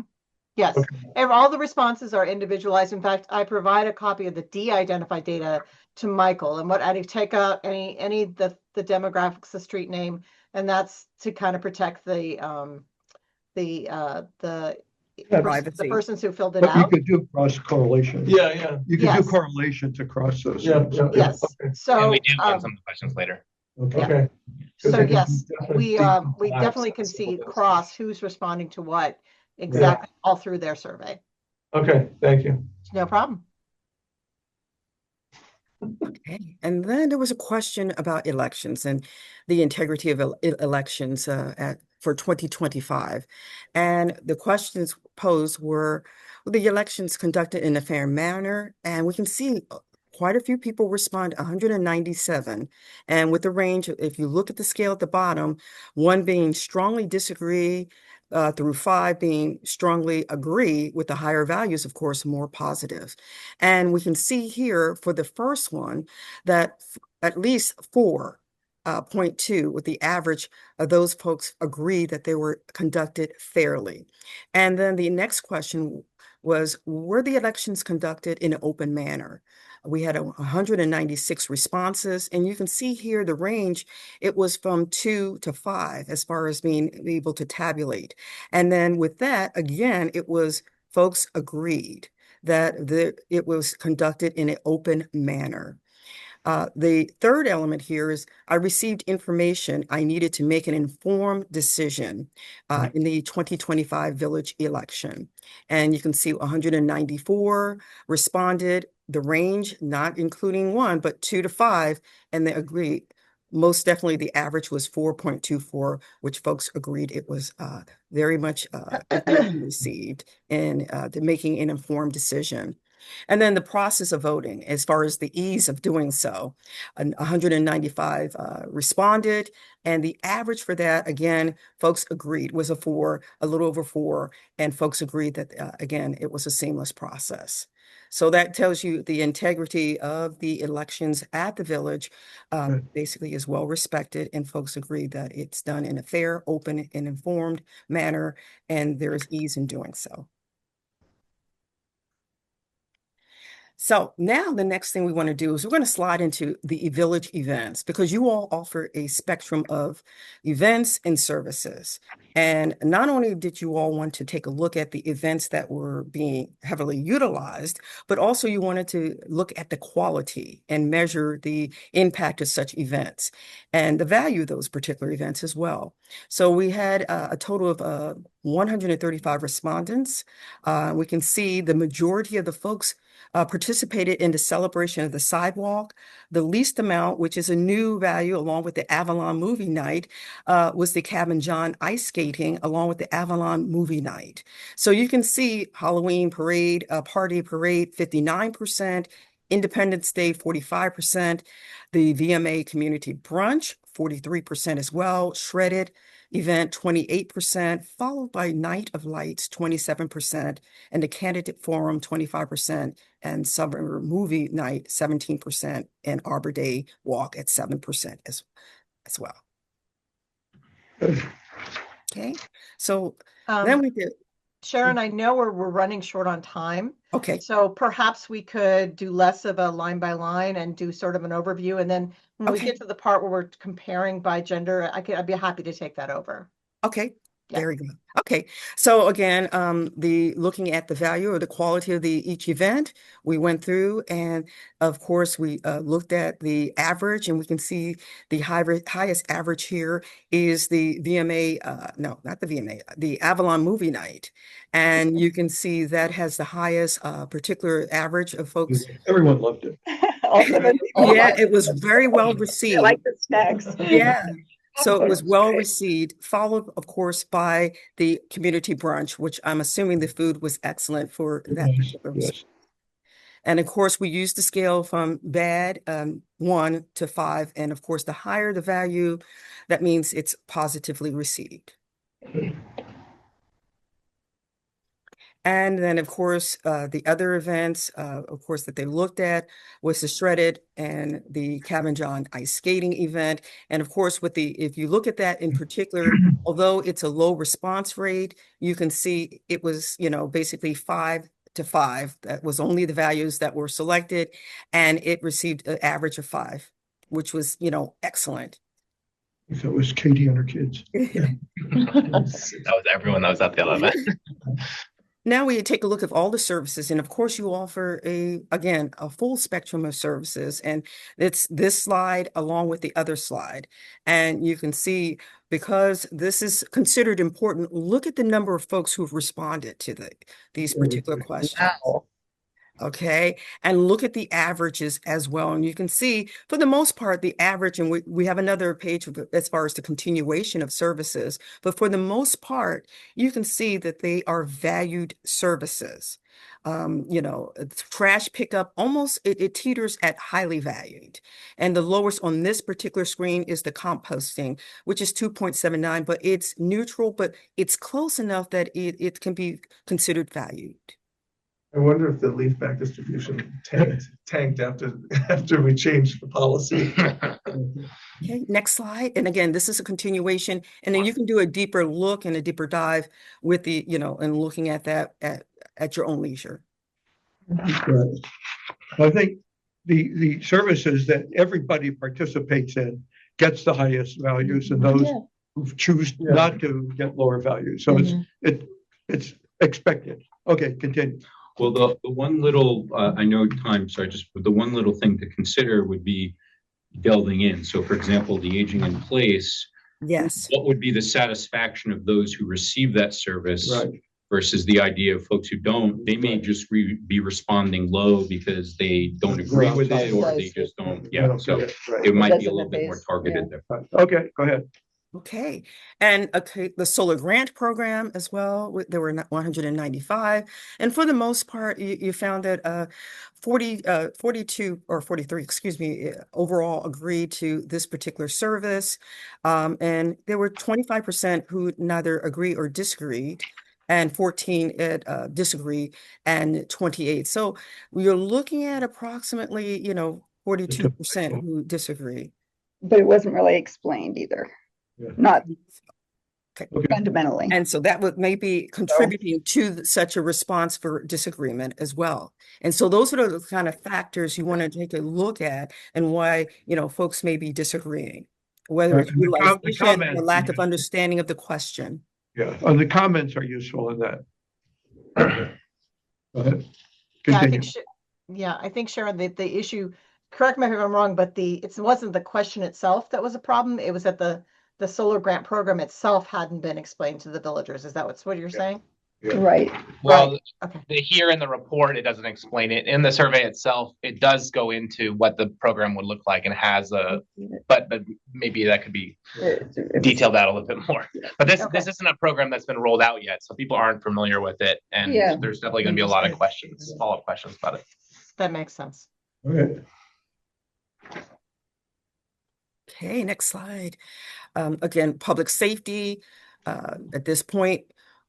Yes. Okay. All the responses are individualized. In fact, I provide a copy of the de-identified data to Michael, and what I take out any the demographics, the street name, and that's to kind of protect the Yeah. Privacy. persons who filled it But you out. could do cross correlation. Yeah, yeah, You could do Yes. correlation to cross those. yeah, things. yeah. Yes, Okay. And so, we do have some questions later. Okay. Okay. so Because yes, we definitely definitely can see cross who's responding to what exactly all through their survey. Okay, thank you. No problem. Okay. And then there was a question about elections and the integrity of elections for 2025. And the questions posed were the elections conducted in a fair manner. And we can see quite a few people respond, 197. And with the range, if you look at the scale at the bottom, 1 being strongly disagree, through 5 being strongly agree, with the higher values, of course, more positive. And we can see here for the first one that at least 4.2 with the average of those folks agree that they were conducted fairly. And then the next question was, were the elections conducted in an open manner? We had 196 responses, and you can see here the range, it was from 2 to 5 as far as being able to tabulate. And then with that, again, it was folks agreed that it was conducted in an open manner. The third element here is I received information I needed to make an informed decision in the 2025 village election. And you can see 194 responded, the range, not including 1, but 2 to 5, and they agreed. Most definitely the average was 4.24, which folks agreed it was very much received in making an informed decision. And then the process of voting, as far as the ease of doing so, 195 responded, and the average for that, again, folks agreed was a little over 4, and folks agreed that, again, it was a seamless process. So that tells you the integrity of the elections at the village basically is well respected, and folks agree that it's done in a fair, open, and informed manner, and there is ease in doing so. So now the next thing we want to do is we're going to slide into the village events, because you all offer a spectrum of events and services. And not only did you all want to take a look at the events that were being heavily utilized, but also you wanted to look at the quality and measure the impact of such events and the value of those particular events as well. So we had a total of 135 respondents. We can see the majority of the folks participated in the celebration of the sidewalk. The least amount, which is a new value along with the Avalon Movie Night, was the Cabin John ice skating along with the Avalon Movie Night. So you can see Halloween parade, party parade, 59%, Independence Day, 45%, the VMA community brunch, 43% as well, shredded event, 28%, followed by Night of Lights, 27%, and the Candidate Forum, 25%, and Summer Movie Night, 17%, and Arbor Day Walk at 7% as well. Okay, so then we did. Sharon, I know we're running short on time. Okay. So perhaps we could do less of a line by line and do sort of an overview. And then when we get to the part where we're comparing by gender, I'd be happy to take that over. Okay. Yeah. Very good. Okay, so again, looking at the value or the quality of each event, we went through, and of course we looked at the average, and we can see the highest average here is the VMA, no, not the VMA, the Avalon Movie Night, and you can see that has the highest particular average of folks. Everyone loved it. Yeah, it was very well received. I like the snacks. Yeah. So it was well received, followed, of course, by the community brunch, which I'm assuming the food was excellent for that particular. Yes. And of course, we used the scale from bad, 1 to 5. And of course, the higher the value, that means it's positively received. And then, of course, the other events, of course, that they looked at was the Shredded and the Cabin John ice skating event. And of course, if you look at that in particular, although it's a low response rate, you can see it was, basically 5 to 5. That was only the values that were selected, and it received an average of 5, which was, excellent. So it was Katie and her kids. That was everyone that was at the event. Now we take a look at all the services, and of course you offer again, a full spectrum of services, and it's this slide along with the other slide. And you can see, because this is considered important, look at the number of folks who've responded to these particular questions. Okay, and look at the averages as well. And you can see, for the most part, the average, and we have another page as far as the continuation of services, but for the most part, you can see that they are valued services. Trash pickup, almost, it teeters at highly valued. And the lowest on this particular screen is the composting, which is 2.79, but it's neutral, but it's close enough that it can be considered valued. I wonder if the leaf bag distribution tanked after we changed the policy. Okay, next slide. And again, this is a continuation, and then you can do a deeper look and a deeper dive with and looking at that at your own leisure. Good. I think the services that everybody participates in gets the highest values, and those who choose not to get lower values. So it's expected. Okay, continue. Well, the one little, I know time, sorry, the one little thing to consider would be delving in. So for example, the aging in place. Yes. What would be the satisfaction of those who receive that service versus the idea of folks who don't? They may just be responding low because they don't agree with it, or they just don't. Yeah, so it might be a little bit more targeted there. Okay, go ahead. Okay, and the solar grant program as well, there were 195, and for the most part, you found that 42 or 43, excuse me, overall agreed to this particular service, and there were 25% who neither agree or disagreed, and 14 disagree, and 28. So you're looking at approximately, 42% who disagree. But it wasn't really explained either. Not fundamentally. And so that would maybe contributing to such a response for disagreement as well. And so those are the kind of factors you want to take a look at, and why, folks may be disagreeing, whether it's utilization or lack of understanding of the question. Yeah, and the comments are useful in that. Go ahead. I think Sharon, the issue, correct me if I'm wrong, but it wasn't the question itself that was a problem. It was that the solar grant program itself hadn't been explained to the villagers. Is that what you're saying? Yeah. Right. Well, here in the report, it doesn't explain it. In the survey itself, it does go into what the program would look like and has but maybe that could be detailed out a little bit more. But this isn't a program that's been rolled out yet, so people aren't familiar with it, and there's definitely going to be a lot of questions, follow-up questions about it. That makes sense. Okay. Okay, next slide. Again, public safety, at this point,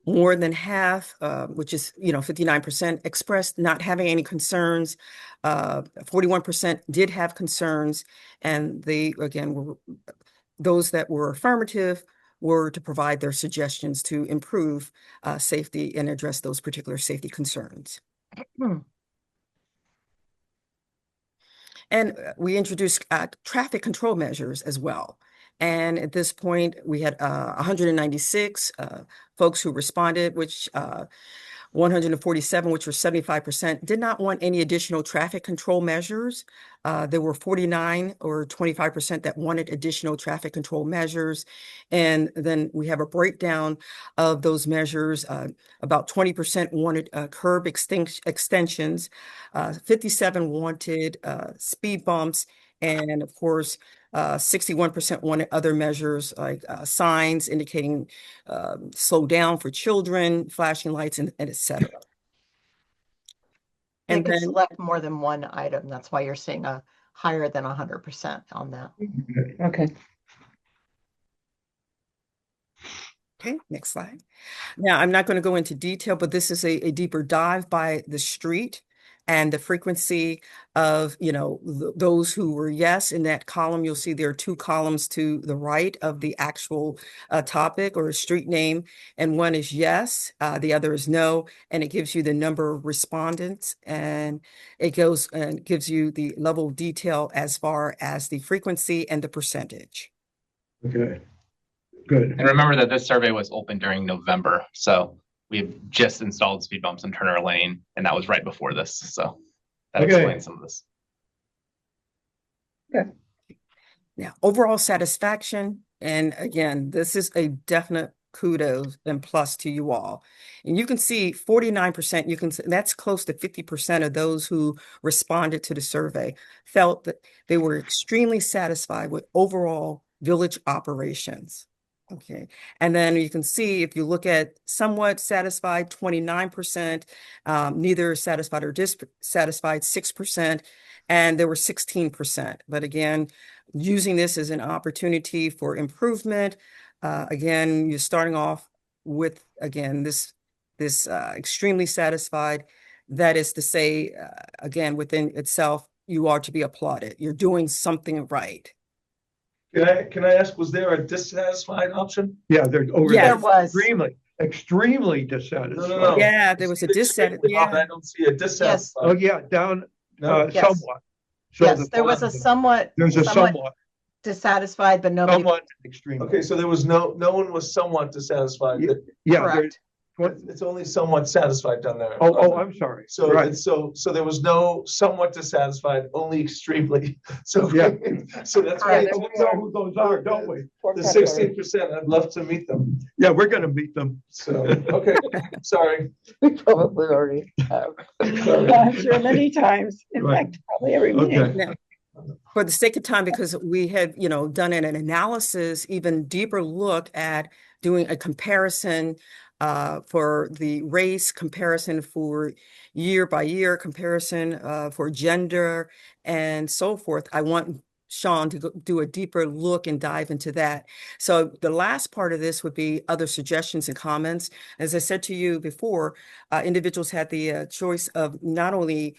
more than half, which is, 59%, expressed not having any concerns. 41% did have concerns, and they, again, those that were affirmative were to provide their suggestions to improve safety and address those particular safety concerns. And we introduced traffic control measures as well. And at this point, we had 196 folks who responded, which 147, which were 75%, did not want any additional traffic control measures. There were 49 or 25% that wanted additional traffic control measures. And then we have a breakdown of those measures. About 20% wanted curb extensions, 57 wanted speed bumps, and of course, 61% wanted other measures like signs indicating slow down for children, flashing lights, and et cetera. They can select more than one item. That's why you're seeing a higher than 100% on that. Okay. Okay, next slide. Now, I'm not going to go into detail, but this is a deeper dive by the street and the frequency of, those who were yes. In that column, you'll see there are two columns to the right of the actual topic or street name, and one is yes, the other is no, and it gives you the number of respondents, and it goes and gives you the level of detail as far as the frequency and the percentage. Okay, good. And remember that this survey was open during November, so we have just installed speed bumps in Turner Lane, and that was right before this. So that Okay. explains some of this. Now, overall satisfaction, and again, this is a definite kudos and plus to you all. And you can see 49%, you can see that's close to 50% of those who responded to the survey felt that they were extremely satisfied with overall village operations. Okay. And then you can see if you look at somewhat satisfied, 29%, neither satisfied or dissatisfied, 6%, and there were 16%. But again, using this as an opportunity for improvement. Again, you're starting off with, again, this extremely satisfied. That is to say, again, within itself, you are to be applauded. You're doing something right. Can I ask, was there a dissatisfied option? Yeah, they're over Yes. There was. extremely dissatisfied. No. Yeah, there was a dissatisfied. Yeah. Yeah. I don't see a dissatisfied. Oh, yeah, down No? Yes. somewhat. So Yes, there was a somewhat There's a somewhat, dissatisfied, but nobody. somewhat extremely. Okay, so there was no one was somewhat dissatisfied. Yeah, Yeah, Correct. there's, It's only somewhat satisfied down there. I'm sorry. So, Right. so there was no somewhat dissatisfied, only extremely. So, Yeah. so that's Right. why We know who those are, don't we? the 16%, I'd love to meet them. Yeah, we're gonna meet them. So, okay, sorry. We probably already have. I'm sure many times, in Right. fact, probably every meeting. Okay. Now, for the sake of time, because we had, done an analysis, even deeper look at doing a comparison for the race, comparison for year by year, comparison for gender and so forth. I want Sean to do a deeper look and dive into that. So the last part of this would be other suggestions and comments. As I said to you before, individuals had the choice of not only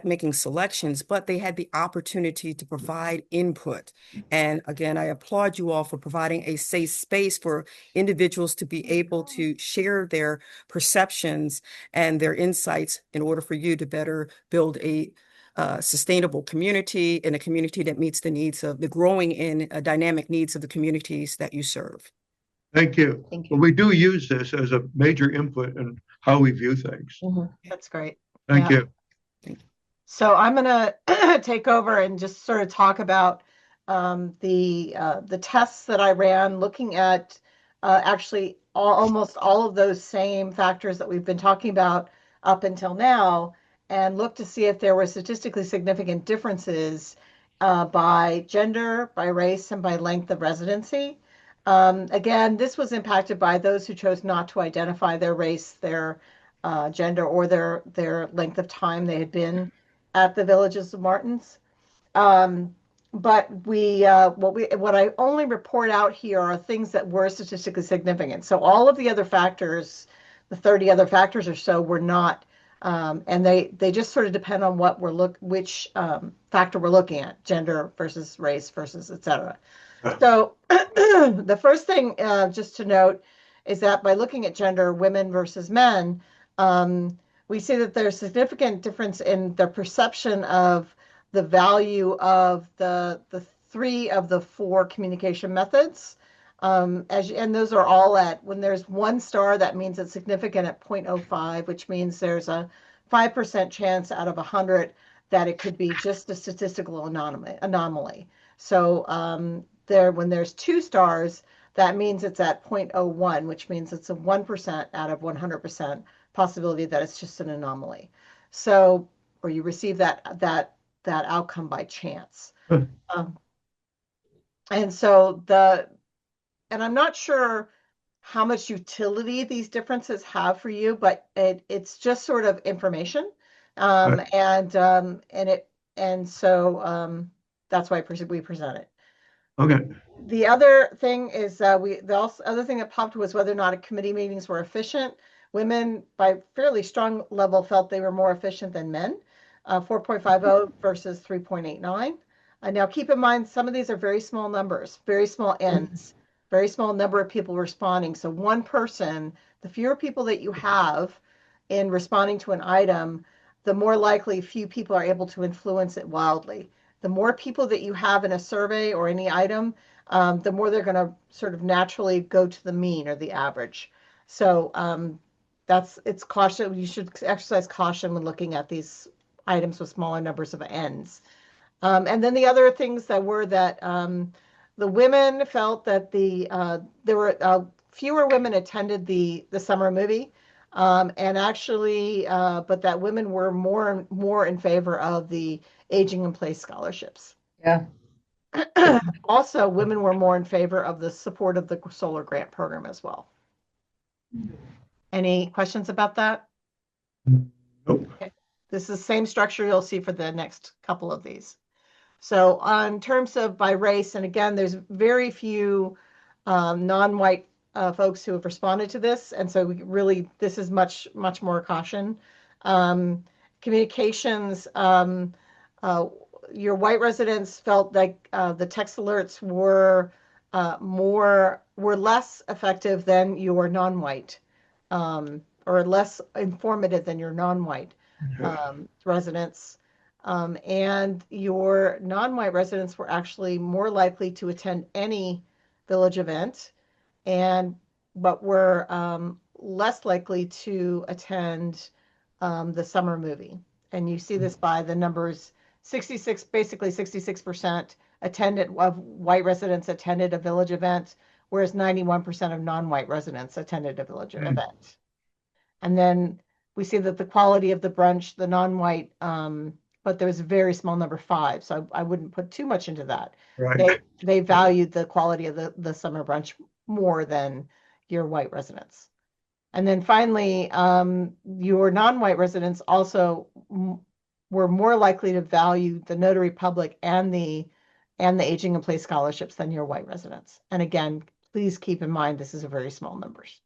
making selections, but they had the opportunity to provide input. And again, I applaud you all for providing a safe space for individuals to be able to share their perceptions and their insights in order for you to better build a sustainable community, and a community that meets the needs of the growing and dynamic needs of the communities that you serve. Thank you. Thank Well, we do use this as a major input in how we view things. That's great. Thank Yeah. you. So I'm gonna take over and just sort of talk about the tests that I ran, looking at actually almost all of those same factors that we've been talking about up until now, and look to see if there were statistically significant differences by gender, by race, and by length of residency. Again, this was impacted by those who chose not to identify their race, their gender, or their length of time they had been at the Villages of Martins. But what I only report out here are things that were statistically significant. So all of the other factors, the 30 other factors or so, were not, and they just sort of depend on which factor we're looking at, gender versus race versus et cetera. So the first thing just to note is that by looking at gender, women versus men, we see that there's significant difference in the perception of the value of the 3 of the 4 communication methods. And those are all when there's 1 star, that means it's significant at 0.05, which means there's a 5% chance out of 100 that it could be just a statistical anomaly. So when there's 2 stars, that means it's at 0.01, which means it's a 1% out of 100% possibility that it's just an anomaly. So, or you receive that outcome by chance. And so and I'm not sure how much utility these differences have for you, but it's just sort of information. And so that's why we present it. Okay. The other thing is the other thing that popped was whether or not committee meetings were efficient. Women, by fairly strong level, felt they were more efficient than men, 4.50 versus 3.89. Now, keep in mind, some of these are very small numbers, very small n's, very small number of people responding. So one person, the fewer people that you have in responding to an item, the more likely few people are able to influence it wildly. The more people that you have in a survey or any item, the more they're going to sort of naturally go to the mean or the average. So it's caution. You should exercise caution when looking at these items with smaller numbers of ends. And then the other things that were that the women felt that there were fewer women attended the summer movie, and actually, but that women were more in favor of the Aging in Place scholarships. Yeah. Also, women were more in favor of the support of the solar grant program as well. Any questions about that? Nope. Okay. This is the same structure you'll see for the next couple of these. So on terms of by race, and again, there's very few non-white folks who have responded to this. And so really, this is much more caution. Communications, your white residents felt like the text alerts were less effective than your non-white, or less informative than your non-white residents. And your non-white residents were actually more likely to attend any village event, but were less likely to attend the summer movie. And you see this by the numbers. 66% of white residents attended a village event, whereas 91% of non-white residents attended a village event. And then we see that the quality of the brunch, the non-white, but there was a very small number 5, so I wouldn't put too much into that. Right. They valued the quality of the summer brunch more than your white residents. And then finally, your non-white residents also were more likely to value the Notary Public and the Aging in Place scholarships than your white residents. And again, please keep in mind, this is a very small numbers.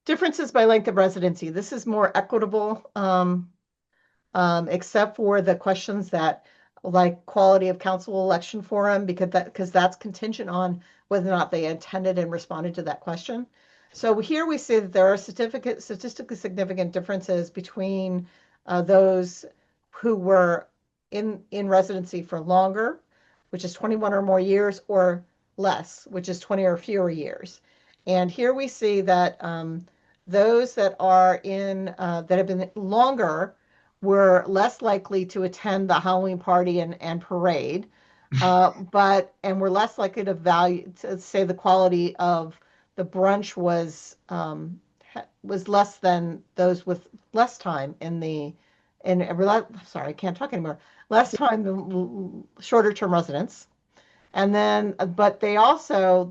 Differences by length of residency. This is more equitable, except for the questions that like quality of council election forum, because that's contingent on whether or not they attended and responded to that question. So here we see that there are statistically significant differences between those who were in residency for longer, which is 21 or more years, or less, which is 20 or fewer years. And here we see that those that are that have been longer were less likely to attend the Halloween party and parade, and were less likely to say the quality of the brunch was less than those with less time sorry, I can't talk anymore. Less time than shorter term residents. And then, but they also,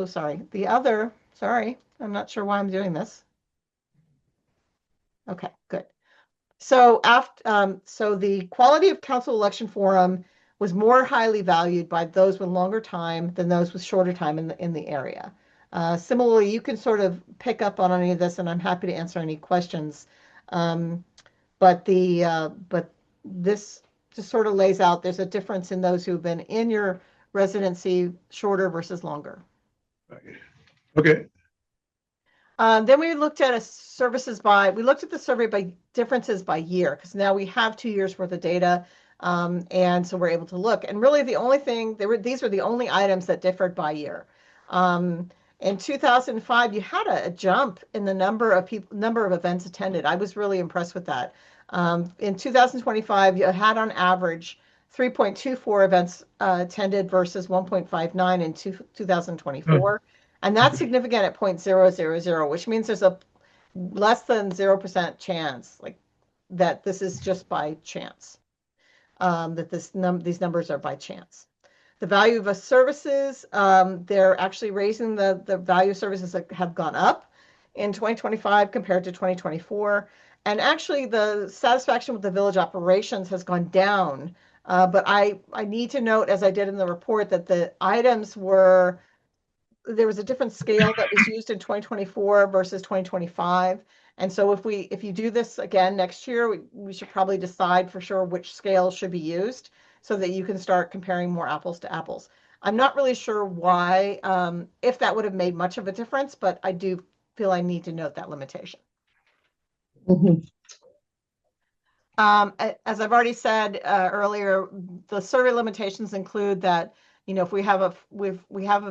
sorry, I'm not sure why I'm doing this. Okay, good. So so the quality of council election forum was more highly valued by those with longer time than those with shorter time in the area. Similarly, you can sort of pick up on any of this, and I'm happy to answer any questions. But this just sort of lays out there's a difference in those who've been in your residency shorter versus longer. Okay. Then we looked at we looked at the survey by differences by year, because now we have 2 years worth of data. And so we're able to look, and really the only thing these were the only items that differed by year. In 2005, you had a jump in the number of events attended. I was really impressed with that. In 2025, you had on average 3.24 events attended versus 1.59 in 2024. And that's significant at 0.000, which means there's a less than 0% chance that this is just by chance, that these numbers are by chance. The value of services, they're actually raising the value of services that have gone up in 2025 compared to 2024. And actually the satisfaction with the village operations has gone down. But I need to note, as I did in the report, that the items there was a different scale that was used in 2024 versus 2025. And so if you do this again next year, we should probably decide for sure which scale should be used so that you can start comparing more apples to apples. I'm not really sure why, if that would have made much of a difference, but I do feel I need to note that limitation. Mm-hmm. As I've already said earlier, the survey limitations include that, if we have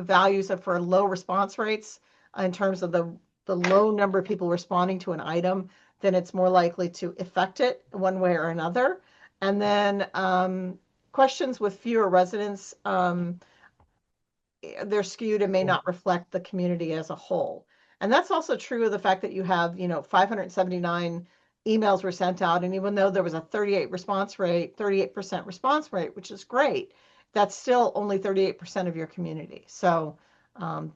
values for low response rates, in terms of the low number of people responding to an item, then it's more likely to affect it one way or another. And then questions with fewer residents, they're skewed and may not reflect the community as a whole. And that's also true of the fact that you have, 579 emails were sent out. And even though there was a 38% response rate, which is great, that's still only 38% of your community. So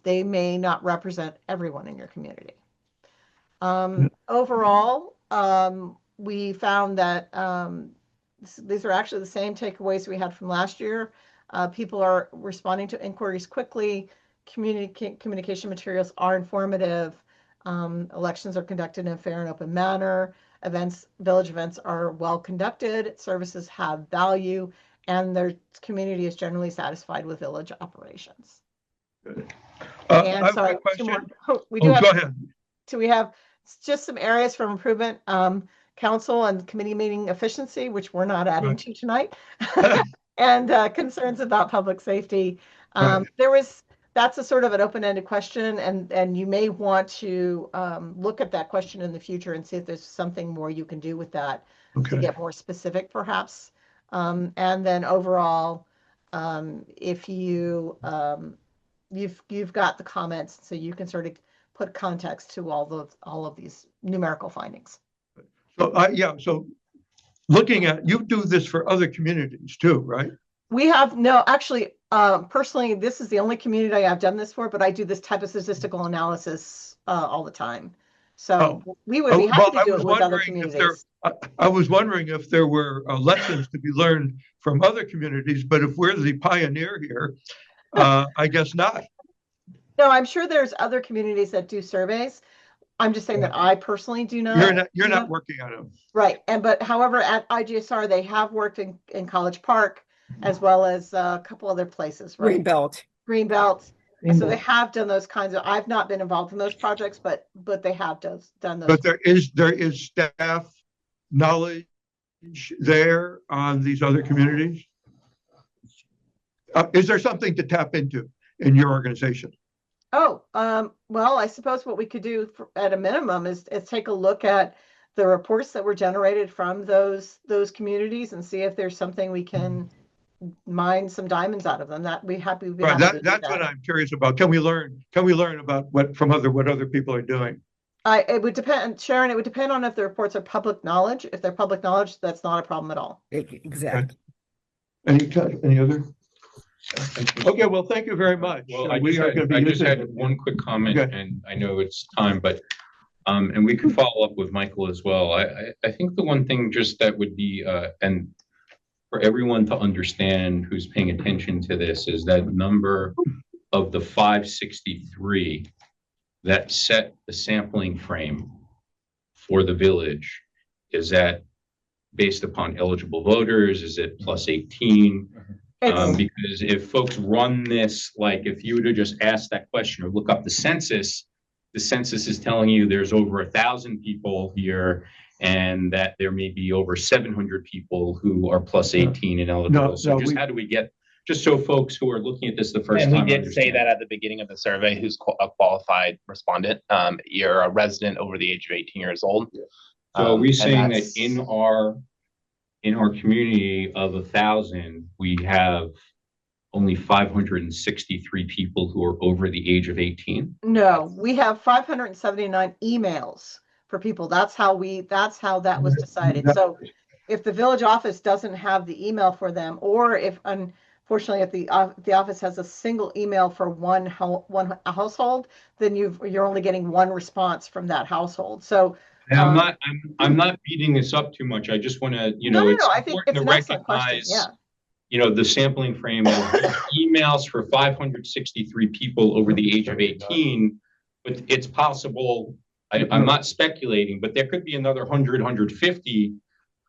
they may not represent everyone in your community. Overall, we found that these are actually the same takeaways we had from last year. People are responding to inquiries quickly. Communication materials are informative. Elections are conducted in a fair and open manner. Village events are well conducted. Services have value, and their community is generally satisfied with village operations. Good. And I have sorry, a question. we Go ahead. So we have just some areas for improvement. Council and committee meeting efficiency, which we're not adding to tonight, and concerns about public safety. That's a sort of an open-ended question, and you may want to look at that question in the future and see if there's something more you can do with that to get more specific, perhaps. And then overall, if you've got the comments, so you can sort of put context to all of these numerical findings. So so looking at, you do this for other communities too, right? We have, no, actually, personally, this is the only community I've done this for, but I do this type of statistical analysis all the time. So we would be happy to do it with other communities. I was wondering if there were lessons to be learned from other communities, but if we're the pioneer here, I guess not. No, I'm sure there's other communities that do surveys. I'm just saying that I personally do not. You're not working on them. Right. But however, at IGSR, they have worked in College Park as well as a couple other places, right? Greenbelt. So they have done those kinds of, I've not been involved in those projects, but they have done those. But there is staff knowledge there on these other communities. Is there something to tap into in your organization? Well, I suppose what we could do at a minimum is take a look at the reports that were generated from those communities and see if there's something we can mine some diamonds out of them. That we happy. Right. That's what I'm curious about. Can we learn about what other people are doing? It would depend, Sharon. It would depend on if the reports are public knowledge. If they're public knowledge, that's not a problem at all. Exactly. Any other? Okay, well, thank you very much. Well, I just had one quick comment, and I know it's time, but and we can follow up with Michael as well. I think the one thing just that would be and for everyone to understand who's paying attention to this is that number of the 563 that set the sampling frame for the village. Is that based upon eligible voters? Is it plus 18? Because if folks run this, like if you were to just ask that question or look up the census is telling you there's over 1,000 people here and that there may be over 700 people who are plus 18 and eligible. How do we get, just so folks who are looking at this the first time. And we did say that at the beginning of the survey, who's a qualified respondent. You're a resident over the age of 18 years old. So are we saying that in our community of 1,000, we have only 563 people who are over the age of 18? No, we have 579 emails for people. That's how that was decided. So if the village office doesn't have the email for them, or if unfortunately if the office has a single email for one household, then you're only getting one response from that household. So I'm not beating this up too much. I just want to, it's important to recognize, the sampling frame of emails for 563 people over the age of 18. But it's possible, I'm not speculating, but there could be another 100, 150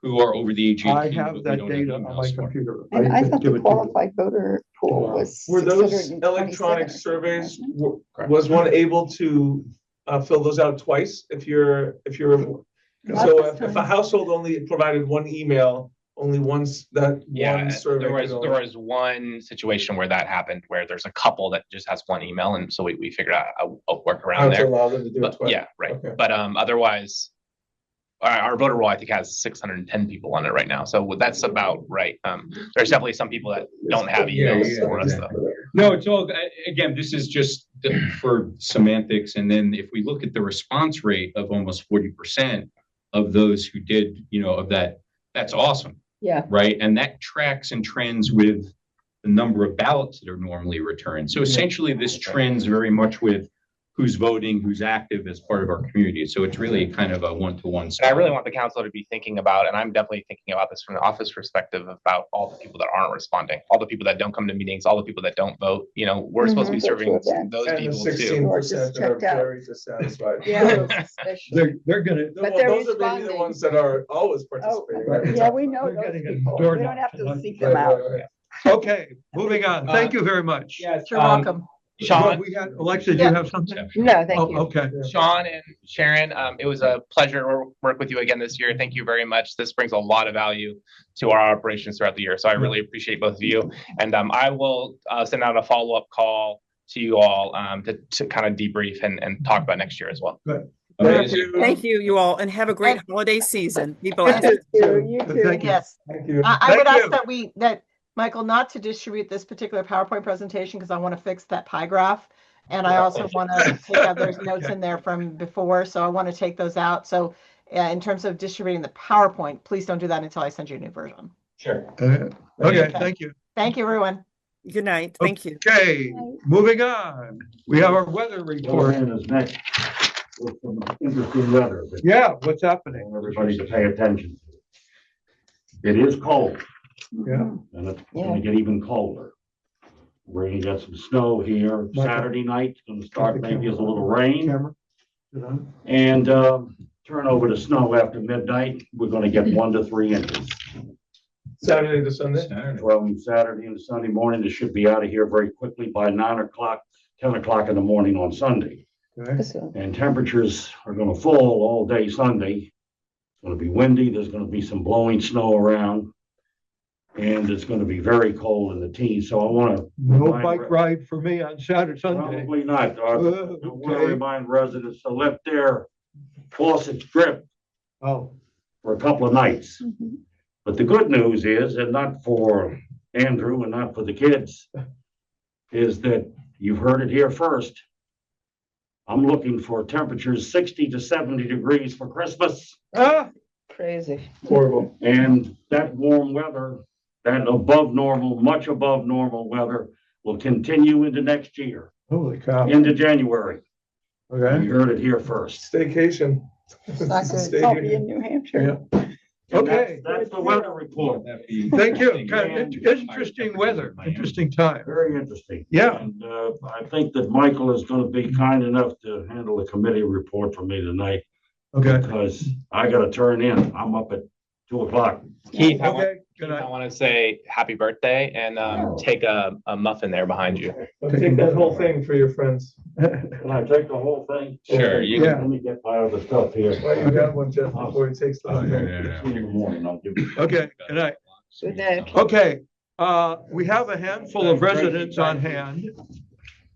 who are over the age of 18. I have that data on my computer. And I thought the qualified voter pool was. Were those electronic surveys, was one able to fill those out twice if a household only provided one email, only once that Yeah, one survey. there was one situation where that happened, where there's a couple that just has one email, and so we figured out a workaround How to there. allow them to do it But twice. yeah, right. Okay. But otherwise, our voter roll, I think, has 610 people on it right now, so that's about right. There's definitely some people that don't have emails for us though. No, it's all, again, this is just for semantics. And then if we look at the response rate of almost 40% of those who did, of that, that's awesome. Yeah. Right. And that tracks and trends with the number of ballots that are normally returned. So essentially this trends very much with who's voting, who's active as part of our community. So it's really kind of a one-to-one. And I really want the council to be thinking about, and I'm definitely thinking about this from the office perspective, about all the people that aren't responding, all the people that don't come to meetings, all the people that don't vote. We're supposed to be serving those And the people too. 16% that are checked out. very dissatisfied. Yeah. especially. They're gonna, But Well, they're those are maybe the responding. ones that are always Oh, participating. yeah, we know They're those getting a people. door We don't have to knock. seek Right, them out. right, right. okay, moving on. Thank you very much. Yes, You're welcome. Sean, We got, Alexa, do you have something? No, thank Oh, you. okay. Sean and Sharon, it was a pleasure to work with you again this year. Thank you very much. This brings a lot of value to our operations throughout the year. So I really appreciate both of you. And I will send out a follow-up call to you all to kind of debrief and talk about next year as well. Thank Amazing. you. Thank you all, and have a great holiday season. Be blessed. You too. Thank you. Yes. Thank you. I would Thank ask you. that Michael, not to distribute this particular PowerPoint presentation because I want to fix that pie graph. And I also want to take out, there's notes in there from before, so I want to take those out. So in terms of distributing the PowerPoint, please don't do that until I send you a new version. Sure. Okay, thank you. Thank you, everyone. Good night. Thank you. Okay, moving on. We have our weather report. is next with some interesting weather that Yeah, what's I happening? want everybody to pay attention to. It is cold Yeah, and it's gonna get even colder. We're gonna get some snow here. Michael. Saturday night, it's gonna start maybe as a little rain camera. Is it on? and turn over to snow after midnight. We're gonna get 1 to 3 inches. Saturday to Sunday. From Saturday into Sunday morning, it should be out of here very quickly by 9 o'clock, 10 o'clock in the morning on Sunday. Okay. And temperatures are gonna fall all day Sunday. It's gonna be windy, there's gonna be some blowing snow around. And it's gonna be very cold in the teens, so I wanna. No remind bike re- ride for me on Saturday, Sunday. Probably not, Arthur. I wanna Okay. remind residents to let their faucets drip Oh, for a couple of nights. Mhm. But the good news is, and not for Andrew and not for the kids, is that you've heard it here first. I'm looking for temperatures 60 to 70 degrees for Christmas. ah, Crazy. Horrible. And that warm weather, that above normal, much above normal weather will continue into next year, holy cow. into January. You Okay, heard it here first. Staycation. Not Stay good. I'll here. be in New Hampshire. And Okay. That's the weather report. thank you. Kind of interesting weather, interesting time. Very interesting. Yeah. And I think that Michael is going to be kind enough to handle the committee report for me tonight Okay, because I got to turn in. I'm up at 2 o'clock. Keith, okay, good I night. want to say happy birthday and take a muffin there behind you. I'll take that whole thing for your friends. Can I take the whole thing? Sure, you can. Let me get my other stuff here. Why you got one, Jeff, before he takes the whole thing. See you in the morning. I'll give you. Okay, good night. Good night. Okay, we have a handful of residents on hand.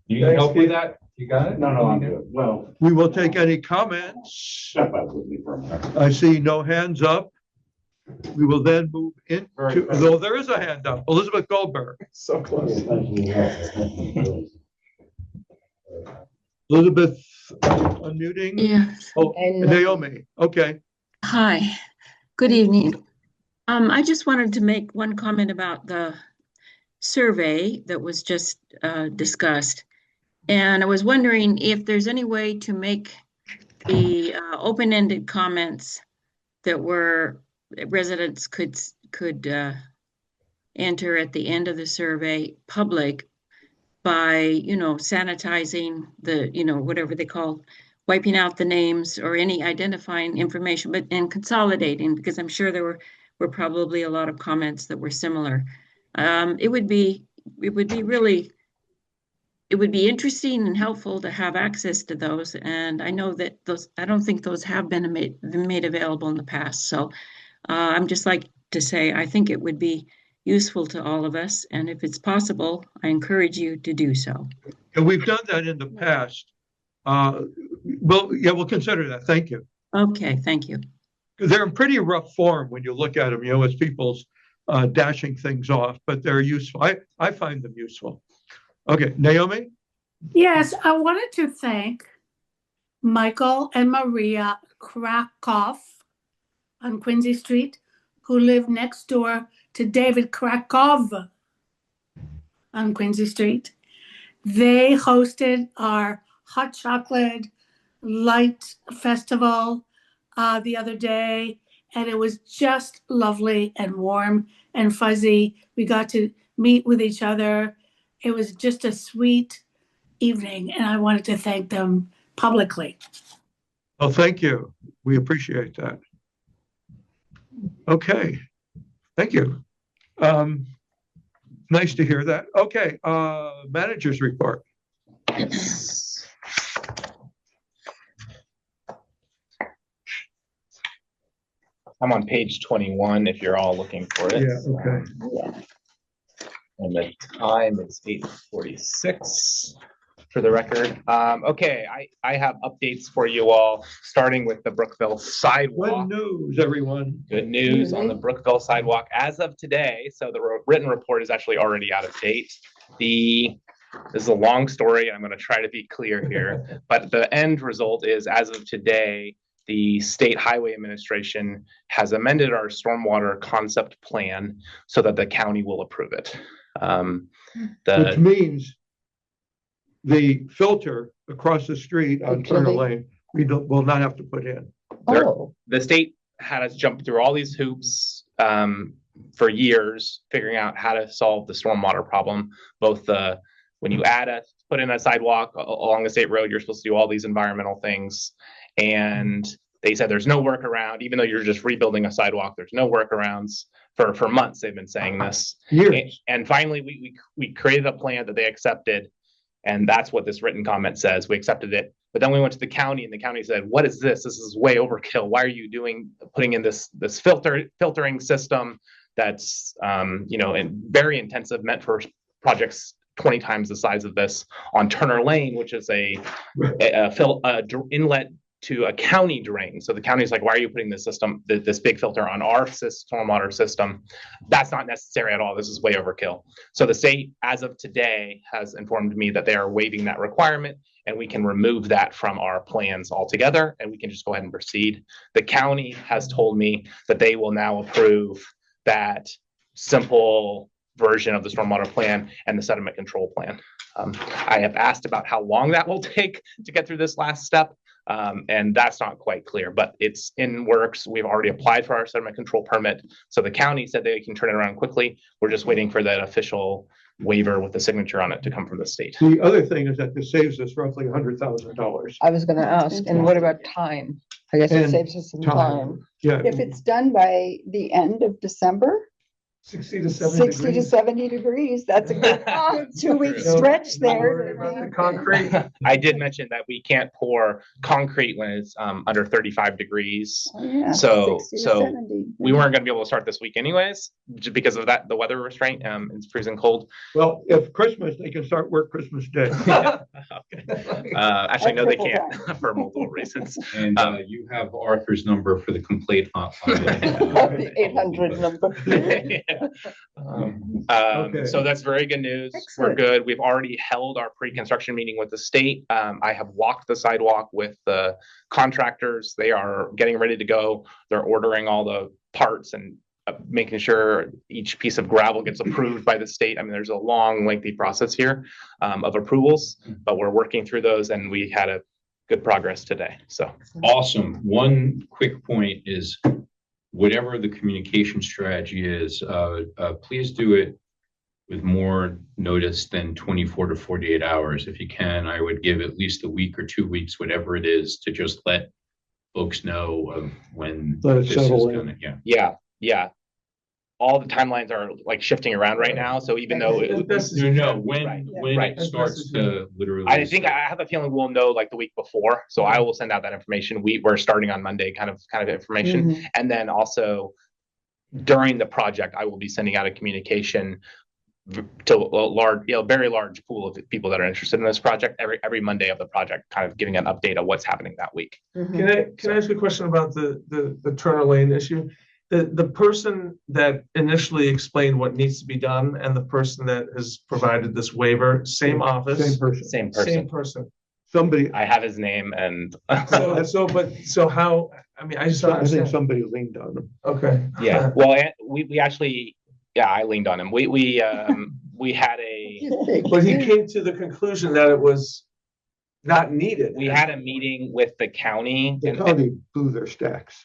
You need help with that? You got it? No, I'm good. Well, We will take any comments. step out with me for a minute. I see no hands up. We will then move into, though there is a hand up, Elizabeth Goldberg. So close. Thank you. Elizabeth, unmuting. Yes. Oh, And- Naomi, okay. Hi, good evening. I just wanted to make one comment about the survey that was just discussed. And I was wondering if there's any way to make the open-ended comments that residents could enter at the end of the survey public by, sanitizing the, whatever they call, wiping out the names or any identifying information, and consolidating, because I'm sure there were probably a lot of comments that were similar. It would be interesting and helpful to have access to those. And I know that I don't think those have been made available in the past. So I'm just to say. I think it would be useful to all of us, and if it's possible, I encourage you to do so. And we've done that in the past. We'll consider that. Thank you. Okay, thank you. They're in pretty rough form when you look at them, as people's dashing things off, but they're useful. I find them useful. Okay, Naomi? Yes, I wanted to thank Michael and Maria Krakoff on Quincy Street, who live next door to David Krakov on Quincy Street. They hosted our hot chocolate light festival the other day, and it was just lovely and warm and fuzzy. We got to meet with each other. It was just a sweet evening, and I wanted to thank them publicly. Well, thank you. We appreciate that. Okay, thank you. Nice to hear that. Okay, manager's report. Yes. I'm on page 21 if you're all looking for it. Yeah, okay. And the time is 8:46 for the record. Okay, I have updates for you all, starting with the Brookville sidewalk. Good news, everyone. Good news on the Brookville sidewalk as of today. So the written report is actually already out of date. This is a long story, and I'm going to try to be clear here, but the end result is, as of today, the State Highway Administration has amended our stormwater concept plan so that the county will approve it. Which means the filter across the street on Turner Lane, will not have to put in. The state had us jump through all these hoops for years, figuring out how to solve the stormwater problem. Both when you put in a sidewalk along the state road, you're supposed to do all these environmental things. And they said there's no workaround, even though you're just rebuilding a sidewalk, there's no workarounds. For months, they've been saying this. Years. And finally, we created a plan that they accepted. And that's what this written comment says. We accepted it. But then we went to the county, and the county said, what is this? This is way overkill. Why are you putting in this filtering system that's and very intensive, meant for projects 20 times the size of this on Turner Lane, which is a inlet to a county drain. So the county's like, why are you putting this system, this big filter on our stormwater system? That's not necessary at all. This is way overkill. So the state, as of today, has informed me that they are waiving that requirement, and we can remove that from our plans altogether, and we can just go ahead and proceed. The county has told me that they will now approve that simple version of the stormwater plan and the sediment control plan. I have asked about how long that will take to get through this last step. And that's not quite clear, but it's in works. We've already applied for our sediment control permit. So the county said they can turn it around quickly. We're just waiting for that official waiver with the signature on it to come from the state. The other thing is that this saves us roughly $100,000. I was going to ask, and what about time? I guess it saves us some time. Yeah. If it's done by the end of December, 60 to 70 degrees, that's a good 2-week stretch there. The concrete. I did mention that we can't pour concrete when it's under 35 degrees. Oh, yeah. So 60 to so 70. we weren't going to be able to start this week anyways, just because of the weather restraint. It's freezing cold. Well, if Christmas, they can start work Christmas Day. Okay. Actually, no, they can't for multiple reasons. And you have Arthur's number for the complaint hotline. The 800 number. Okay. So that's very good news. Excellent. We're good. We've already held our pre-construction meeting with the state. I have walked the sidewalk with the contractors. They are getting ready to go. They're ordering all the parts and making sure each piece of gravel gets approved by the state. I mean, there's a long, lengthy process here of approvals, but we're working through those, and we had a good progress today. So Awesome. One quick point is, whatever the communication strategy is, please do it with more notice than 24 to 48 hours. If you can, I would give at least a week or 2 weeks, whatever it is, to just let folks know of when Let it this is settle in. gonna, yeah. All the timelines are like shifting around right now. So even though when Right. it starts to literally. I think I have a feeling we'll know like the week before. So I will send out that information. We're starting on Monday, kind of information. And then also during the project, I will be sending out a communication to a large, very large pool of people that are interested in this project every Monday of the project, kind of giving an update of what's happening that week. Can I ask you a question about the Turner Lane issue? The person that initially explained what needs to be done and the person that has provided this waiver, same office, Same person. Somebody, I have his name and so how, I mean, I just don't I think understand. somebody leaned on him. Okay. yeah. Well, we actually, I leaned on him. We had a But he came to the conclusion that it was not needed. we had a meeting with the county. The county blew their stacks.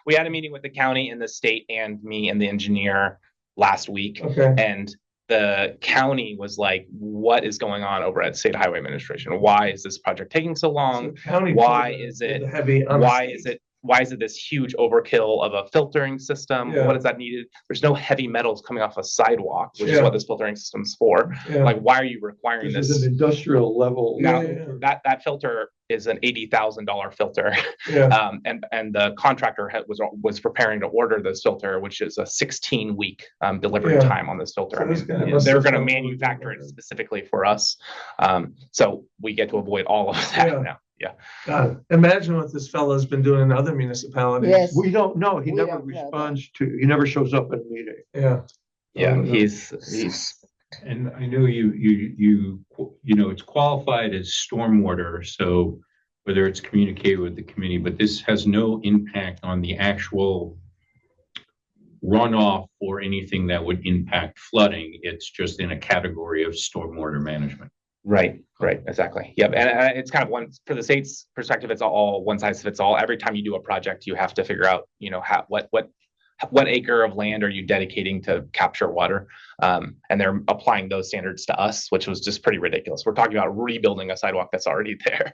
We had a meeting with the county and the state and me and the engineer last week. Okay. And the county was like, what is going on over at State Highway Administration? Why is this project taking so long? County Why pulled is the it heavy on the state. why is it this huge overkill of a filtering system? Yeah. What is that needed? There's no heavy metals coming off a sidewalk, which is Yeah. what this filtering system's for. Yeah. Like, why are you requiring This this? is an industrial level. Now, Yeah. that filter is an $80,000 filter. Yeah. And the contractor was preparing to order this filter, which is a 16-week delivery Yeah. time on this filter. So I this guy mean, must they're have going to thought- manufacture it specifically for us. So we get to avoid all of that Yeah. now. Yeah. God, imagine what this fellow's been doing in other municipalities. Yes. We don't know. He We never don't know that. responds to, he never shows up at a meeting. Yeah. Yeah. Oh, He's And I know you know, it's qualified as stormwater, so whether it's communicated with the committee, but this has no impact on the actual runoff or anything that would impact flooding. It's just in a category of stormwater management. right. Exactly. Yep. And it's kind of for the state's perspective, it's all one size fits all. Every time you do a project, you have to figure out, what acre of land are you dedicating to capture water? And they're applying those standards to us, which was just pretty ridiculous. We're talking about rebuilding a sidewalk that's already there.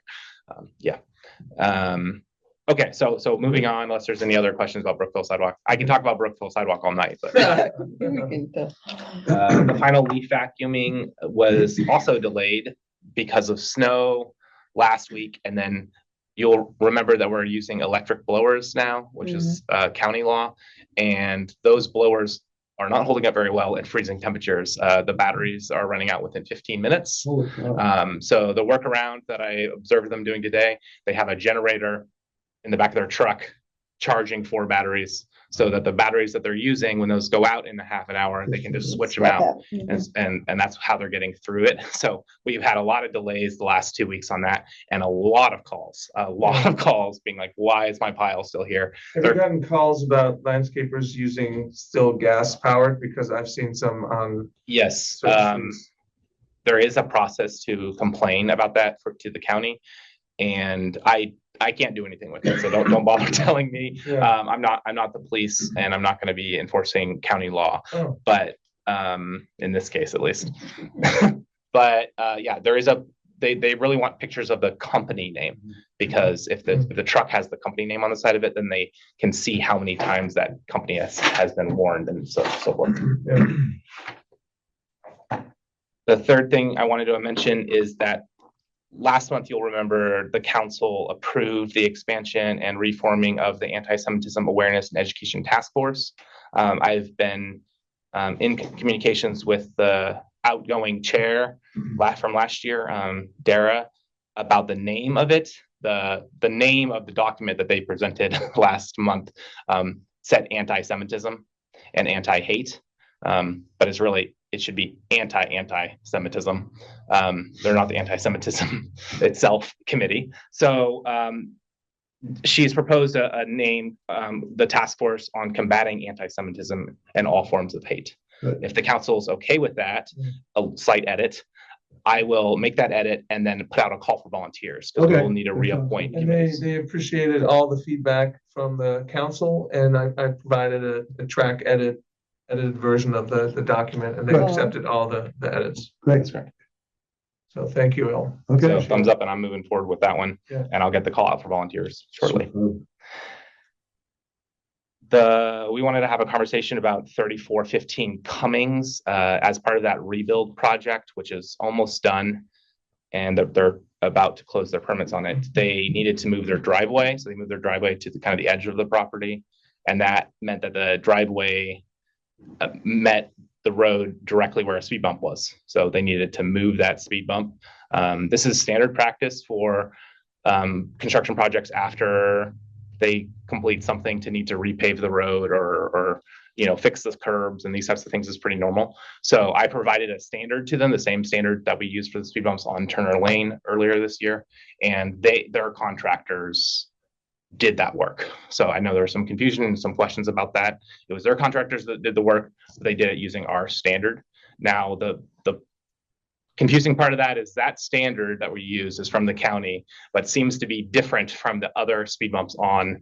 Okay, so moving on, unless there's any other questions about Brookville sidewalk. I can talk about Brookville sidewalk all night, but the final leaf vacuuming was also delayed because of snow last week. And then you'll remember that we're using electric blowers now, which is county law. And those blowers are not holding up very well at freezing temperatures. The batteries are running out within 15 minutes. Holy cow. So the workaround that I observed them doing today, they have a generator in the back of their truck charging 4 batteries, so that the batteries that they're using, when those go out in a half an hour, they can just switch them out. And that's how they're getting through it. So we've had a lot of delays the last 2 weeks on that, and a lot of calls being like, why is my pile still here? Have you gotten calls about landscapers using still gas powered? Because I've seen some on. Yes. certain streets. There is a process to complain about that to the county, and I can't do anything with it, so don't bother telling me. Yeah. I'm not the police, and I'm not going to be enforcing county law. Oh. But in this case, at least. But yeah, there is they really want pictures of the company name, because if the truck has the company name on the side of it, then they can see how many times that company has been warned and so forth. Yeah. The third thing I wanted to mention is that last month, you'll remember the council approved the expansion and reforming of the Anti-Semitism Awareness and Education Task Force. I've been in communications with the outgoing chair from last year, Dara, about the name of it. The name of the document that they presented last month said anti-Semitism and anti-hate, but it should be anti-Semitism. They're not the anti-Semitism itself committee. So she's proposed a name, the task force on combating anti-Semitism and all forms of hate. Good. If the council is okay with that, a slight edit, I will make that edit and then put out a call for volunteers, because Okay. we'll need to reappoint And committees. they appreciated all the feedback from the council, and I provided a track edited version of the document, and they Good. accepted all the edits. Great. So thank you, Al. So Okay. thumbs up, and I'm moving forward with that one, Yeah. and I'll get the call out for volunteers shortly. We wanted to have a conversation about 3415 Cummings as part of that rebuild project, which is almost done, and they're about to close their permits on it. They needed to move their driveway, so they moved their driveway to the edge of the property. And that meant that the driveway met the road directly where a speed bump was. So they needed to move that speed bump. This is standard practice for construction projects after they complete something to need to repave the road or fix the curbs and these types of things is pretty normal. So I provided a standard to them, the same standard that we used for the speed bumps on Turner Lane earlier this year. And their contractors did that work. So I know there was some confusion and some questions about that. It was their contractors that did the work, but they did it using our standard. Now, the confusing part of that is that standard that we use is from the county, but seems to be different from the other speed bumps on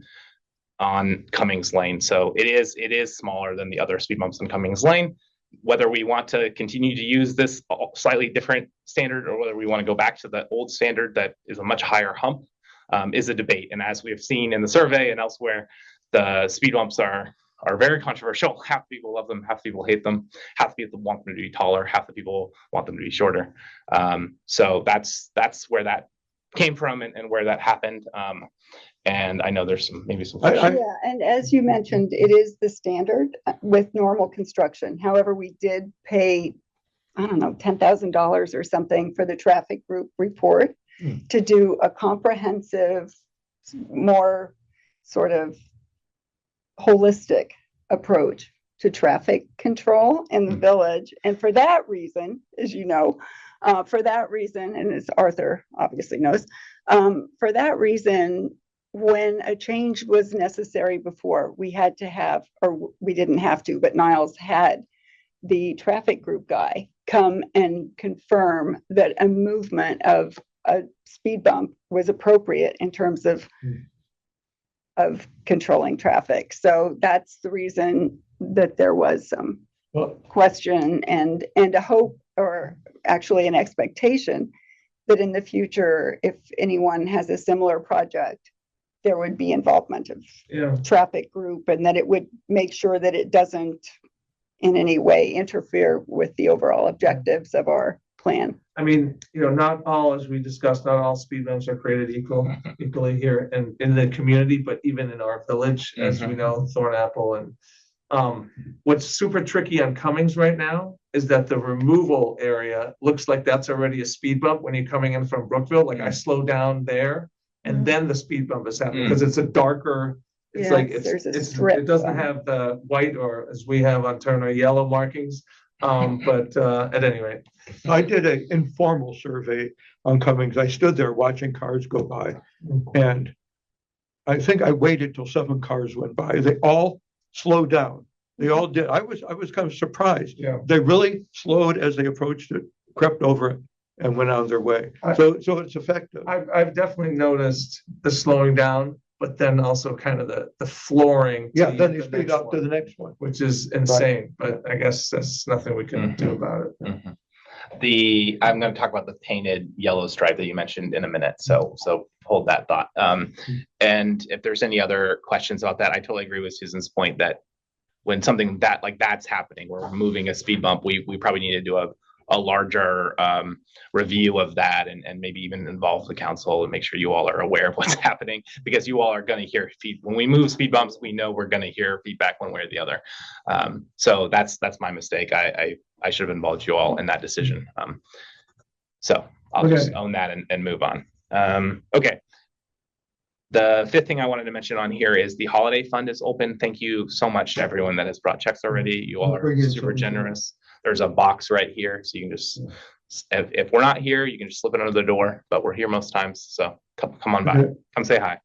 Cummings Lane. So it is smaller than the other speed bumps on Cummings Lane. Whether we want to continue to use this slightly different standard or whether we want to go back to the old standard that is a much higher hump is a debate. And as we have seen in the survey and elsewhere, the speed bumps are very controversial. Half the people love them, half the people hate them, half the people want them to be taller, half the people want them to be shorter. So that's where that came from and where that happened. And I know there's maybe some. Yeah, and as you mentioned, it is the standard with normal construction. However, we did pay, I don't know, $10,000 or something for the traffic group report to do a comprehensive, more sort of holistic approach to traffic control in the village. And for that reason, as you know, and as Arthur obviously knows, for that reason, when a change was necessary before, we had to have, or we didn't have to, but Niles had the traffic group guy come and confirm that a movement of a speed bump was appropriate in terms of controlling traffic. So that's the reason that there was some question and a hope, or actually an expectation, that in the future, if anyone has a similar project, there would be involvement of traffic group, and that it would make sure that it doesn't in any way interfere with the overall objectives of our plan. I mean, not all, as we discussed, not all speed bumps are created equally here and in the community, but even in our village, as we know, Thornapple. And what's super tricky on Cummings right now is that the removal area looks like that's already a speed bump when you're coming in from Brookville. Like I slow down there and then the speed bump is happening because it's a darker, it's it doesn't have the white, or as we have on Turner, yellow markings. But at any rate, I did an informal survey on Cummings. I stood there watching cars go by, and I think I waited till 7 cars went by. They all slowed down. They all did. I was kind of surprised. Yeah. They really slowed as they approached it, crept over it, and went on their way. So it's effective. I've definitely noticed the slowing down, but then also kind of the flooring. Then you speed up to the next one, which is insane. Right. But I guess that's nothing we can do about it. I'm going to talk about the painted yellow stripe that you mentioned in a minute. So hold that thought. And if there's any other questions about that, I totally agree with Susan's point that when something that's happening, we're moving a speed bump, we probably need to do a larger review of that and maybe even involve the council and make sure you all are aware of what's happening, because you all are going to hear when we move speed bumps, we know we're going to hear feedback one way or the other. So that's my mistake. I should have involved you all in that decision. So I'll just own that and move on. Okay. The fifth thing I wanted to mention on here is the holiday fund is open. Thank you so much to everyone that has brought checks already. You all are super generous. There's a box right here, so you can just, if we're not here, you can just slip it under the door, but we're here most times, so come on by, come say hi.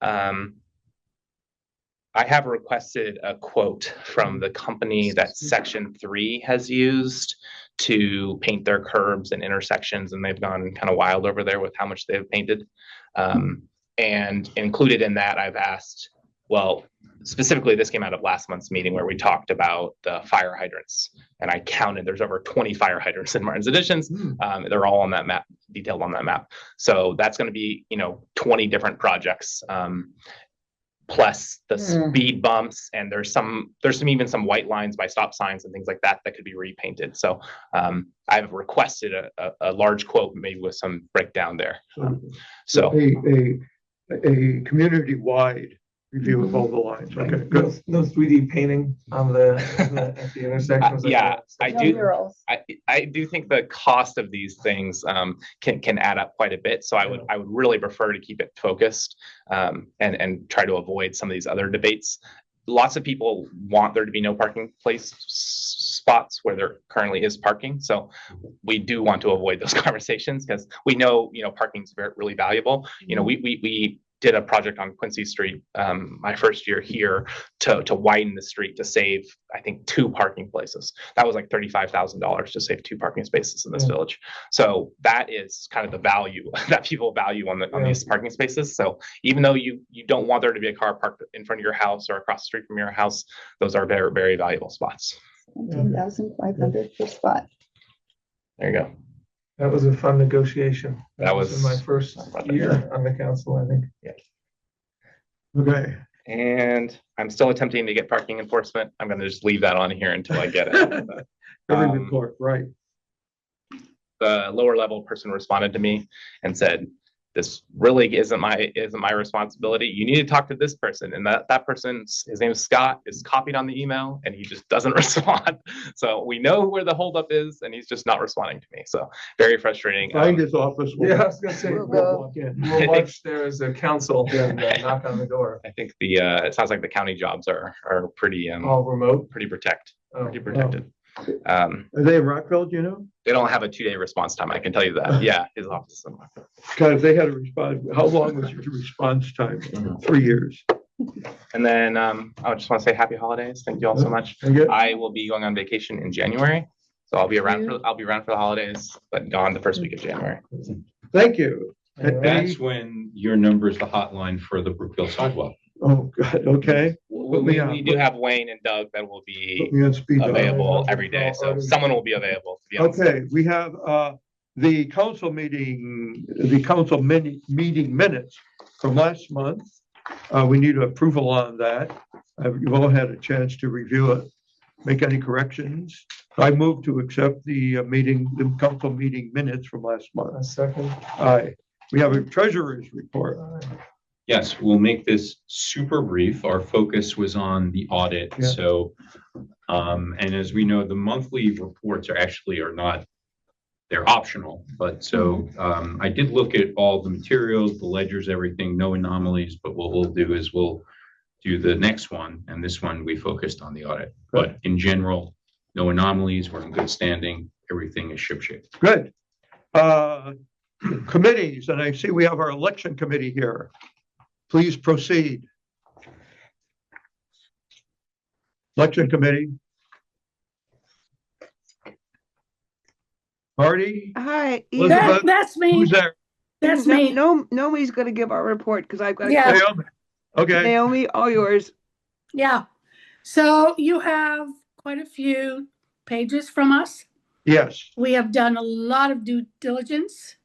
I have requested a quote from the company that Section 3 has used to paint their curbs and intersections, and they've gone kind of wild over there with how much they've painted. And included in that, I've asked, well, specifically, this came out of last month's meeting where we talked about the fire hydrants, and I counted, there's over 20 fire hydrants in Martin's Additions. They're all on that map, detailed on that map. So that's going to be, 20 different projects, plus the speed bumps, and there's even some white lines by stop signs and things like that could be repainted. So I've requested a large quote, maybe with some breakdown there. So a community-wide review of all the lines. Okay, No, good. no 3D painting on the, at the intersections. like Yeah, that. I No do. murals. I do think the cost of these things can add up quite a bit. So I would really prefer to keep it focused and try to avoid some of these other debates. Lots of people want there to be no parking place spots where there currently is parking. So we do want to avoid those conversations because we know, parking is really valuable. We did a project on Quincy Street my first year here to widen the street to save, I think, 2 parking places. That was like $35,000 to save 2 parking spaces in this village. So that is kind of the value that people value on these parking spaces. So even though you don't want there to be a car parked in front of your house or across the street from your house, those are very, very valuable spots. 17,500 per spot. There you go. That was a fun negotiation. That was in my first year on the council, I think. Yeah. Okay. And I'm still attempting to get parking enforcement. I'm going to just leave that on here until I get it. Every report, right. The lower level person responded to me and said, this really isn't my responsibility. You need to talk to this person. And that person, his name is Scott, is copied on the email and he just doesn't respond. So we know where the holdup is and he's just not responding to me. So very frustrating. Find his office. Yeah, I was gonna say, We'll we'll go. walk in. march there as a council and knock on the door. I think it sounds like the county jobs are pretty All remote. pretty Oh. protected. Are they in Rockville, do you know? They don't have a 2-day response time. I can tell you that. Yeah, his office is in Rockville. Because they had a response, how long was your response time? 3 years. And then I just want to say happy holidays. Thank you all so much. Thank you. I will be going on vacation in January, so I'll be around for the holidays, but gone the first week of January. Thank you. That's when your number is the hotline for the Brookfield sidewalk. Oh, God, okay. We do have Wayne and Doug that will Put be me on speed dial. available every day, so someone will be available. To be honest. Okay, we have the council meeting meeting minutes from last month. We need approval on that. You've all had a chance to review it, make any corrections. I move to accept the council meeting minutes from last month. A second. Aye. We have a treasurer's report. Yes, we'll make this super brief. Our focus was on the audit. Yeah. So, and as we know, the monthly reports are not, they're optional. But so I did look at all the materials, the ledgers, everything, no anomalies. But what we'll do is we'll do the next one. And this one, we focused on the audit. But in general, no anomalies. We're in good standing. Everything is shipshape. Good. Committees, and I see we have our election committee here. Please proceed. Election committee. Marty? Hi. Elizabeth? That's me. Who's there? That's me. Naomi's gonna give our report because I've got. Yeah. Naomi. Okay, Naomi, all yours. Yeah. So you have quite a few pages from us. yes. We have done a lot of due diligence.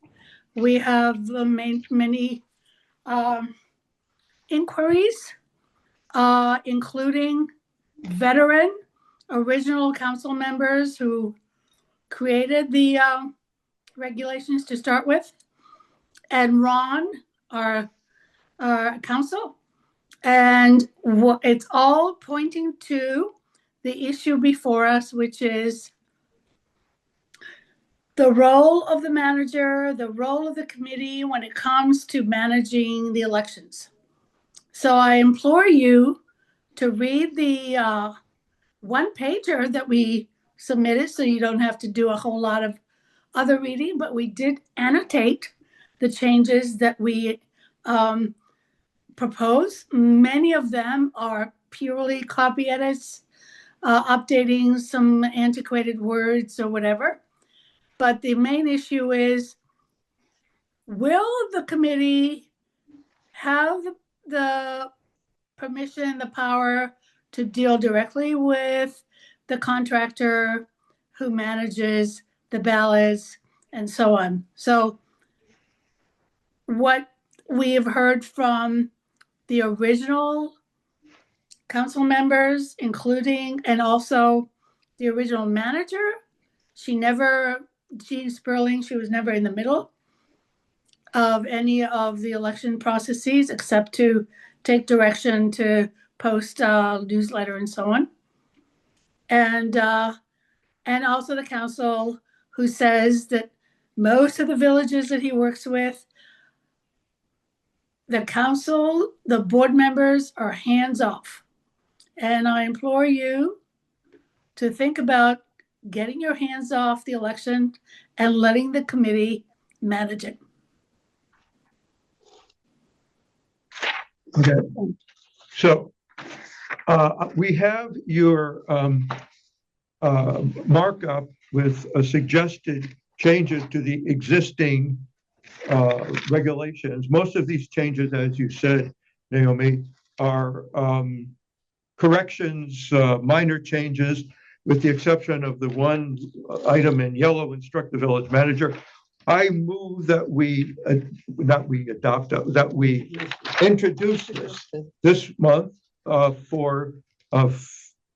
We have made many inquiries, including veteran original council members who created the regulations to start with, and Ron, our council. And it's all pointing to the issue before us, which is the role of the manager, the role of the committee when it comes to managing the elections. So I implore you to read the one-pager that we submitted so you don't have to do a whole lot of other reading, but we did annotate the changes that we propose. Many of them are purely copy edits, updating some antiquated words or whatever. But the main issue is, will the committee have the permission, the power to deal directly with the contractor who manages the ballots and so on? So what we have heard from the original council members, including, and also the original manager, Jean Sperling, she was never in the middle of any of the election processes except to take direction to post a newsletter and so on. And also the council, who says that most of the villages that he works with, the council, the board members are hands off. And I implore you to think about getting your hands off the election and letting the committee manage it. Okay. So we have your markup with suggested changes to the existing regulations. Most of these changes, as you said, Naomi, are corrections, minor changes, with the exception of the one item in yellow, instruct the village manager. I move that we, that we introduce this month for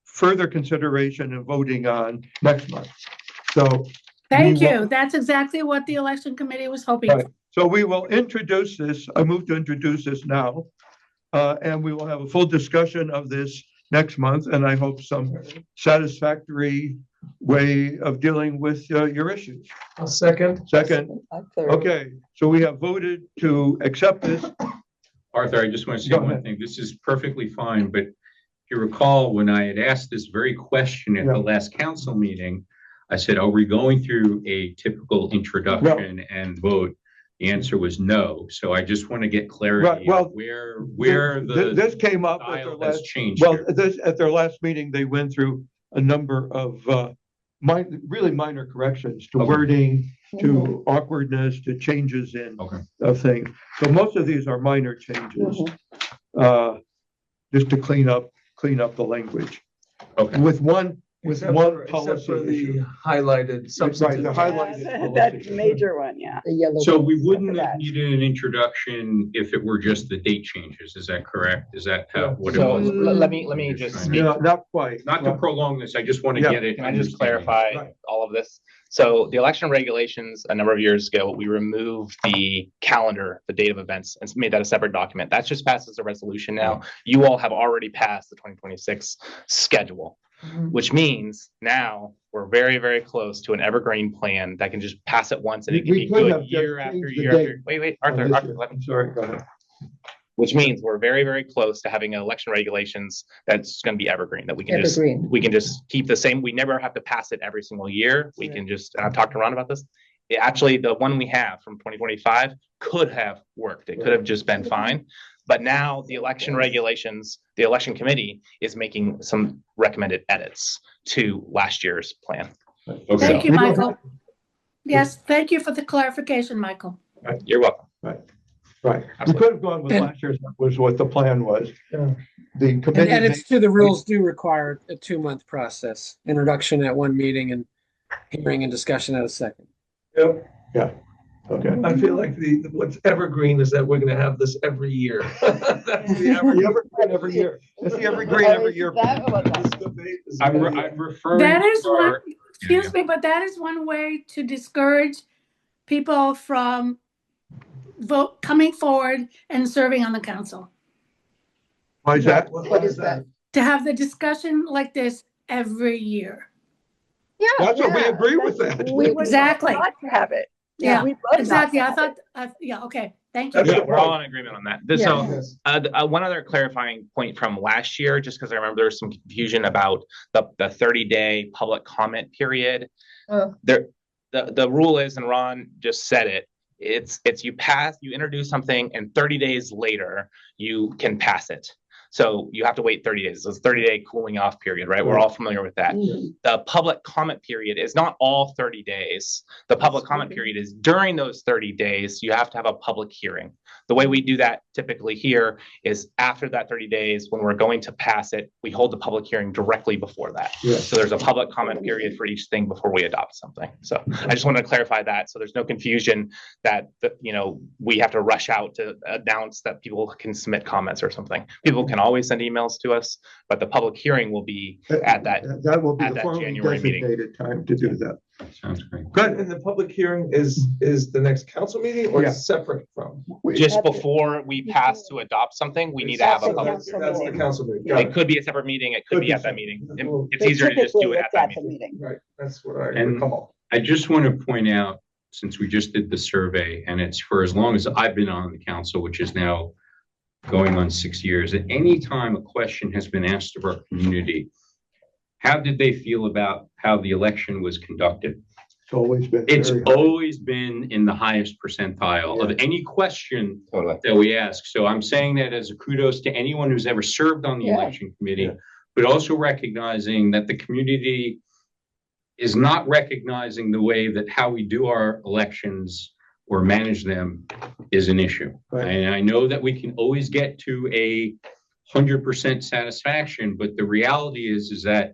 further consideration and voting on next month. So thank you. That's exactly what the election committee was hoping for. So we will introduce this. I move to introduce this now. And we will have a full discussion of this next month. And I hope some satisfactory way of dealing with your issues. A second. Second. Okay. So we have voted to accept this. Arthur, I just want to say one thing. This is perfectly fine, but if you recall, when I had asked this very question at the last council meeting, I said, are we going through a typical introduction and vote? The answer was no. So I just want to get clarity on where this came up at their last change. Well, at their last meeting, they went through a number of really minor corrections to wording, to awkwardness, to changes in of things. So most of these are minor changes, just to clean up the language. With one policy for the issue. highlighted substantive. Right, the highlighted That's a major one, yeah. So we wouldn't have needed an introduction if it were just the date changes. Is that correct? Is that what it So was? let me just speak. No, not quite. Not to prolong this, I just want to get it. Can I just clarify all of this? So the election regulations, a number of years ago, we removed the calendar, the date of events, and made that a separate document. That's just passed as a resolution now. You all have already passed the 2026 schedule, which means now we're very, very close to an evergreen plan that can just pass it once and it can be good year after year after. Wait, Arthur, let me. Sorry, go ahead. Which means we're very, very close to having an election regulations that's going to be evergreen, that we can just keep the same. We never have to pass it every single year. We can just, and I've talked to Ron about this. Actually, the one we have from 2025 could have worked. It could have just been fine. But now the election regulations, the election committee is making some recommended edits to last year's plan. Thank you, Michael. Yes, thank you for the clarification, Michael. You're welcome. Right. We could have gone with last year's, was what the plan was. The committee. And edits to the rules do require a 2-month process, introduction at one meeting and hearing and discussion at a second. Yep. Yeah. Okay. I feel like what's evergreen is that we're going to have this every year. That's the evergreen every year. That's the evergreen every year. I'm referring. That is one. Excuse me, but that is one way to discourage people from coming forward and serving on the council. Why is that? What is that? To have the discussion like this every year. Yeah, that's what we agree with that. We would exactly love to have it. Yeah, we'd love exactly. not I to thought. have Yeah. Okay. Thank you. Yeah, we're all in agreement on that. Yeah. So one other clarifying point from last year, just because I remember there was some confusion about the 30-day public comment period. The rule is, and Ron just said it, it's you introduce something and 30 days later you can pass it. So you have to wait 30 days. So it's a 30-day cooling off period, right? We're all familiar with that. The public comment period is not all 30 days. The public comment period is during those 30 days, you have to have a public hearing. The way we do that typically here is after that 30 days, when we're going to pass it, we hold the public hearing directly before that. So there's a public comment period for each thing before we adopt something. So I just wanted to clarify that so there's no confusion that we have to rush out to announce that people can submit comments or something. People can always send emails to us, but the public hearing will be at that will be at the that formally January meeting. designated time to do that. Sounds great. Good. And the public hearing is the next council meeting or Yeah. separate from? Just before we pass to adopt something, we need to have a That's the public. council That's the meeting. council meeting. Yeah. It could be a separate meeting. It could Could be be at that separate. meeting. Well, It's easier to just do Typically, it at it's that the meeting. meeting. Right, that's what I And- recall. I just want to point out, since we just did the survey, and it's for as long as I've been on the council, which is now going on 6 years, at any time a question has been asked of our community, how did they feel about how the election was conducted? It's always been. It's very high. always been in the highest percentile of any question that we ask. So I'm saying that as a kudos to anyone who's ever served on the Yeah. election committee, Yeah. but also recognizing that the community is not recognizing the way that how we do our elections or manage them is an issue. Right. And I know that we can always get to 100% satisfaction, but the reality is that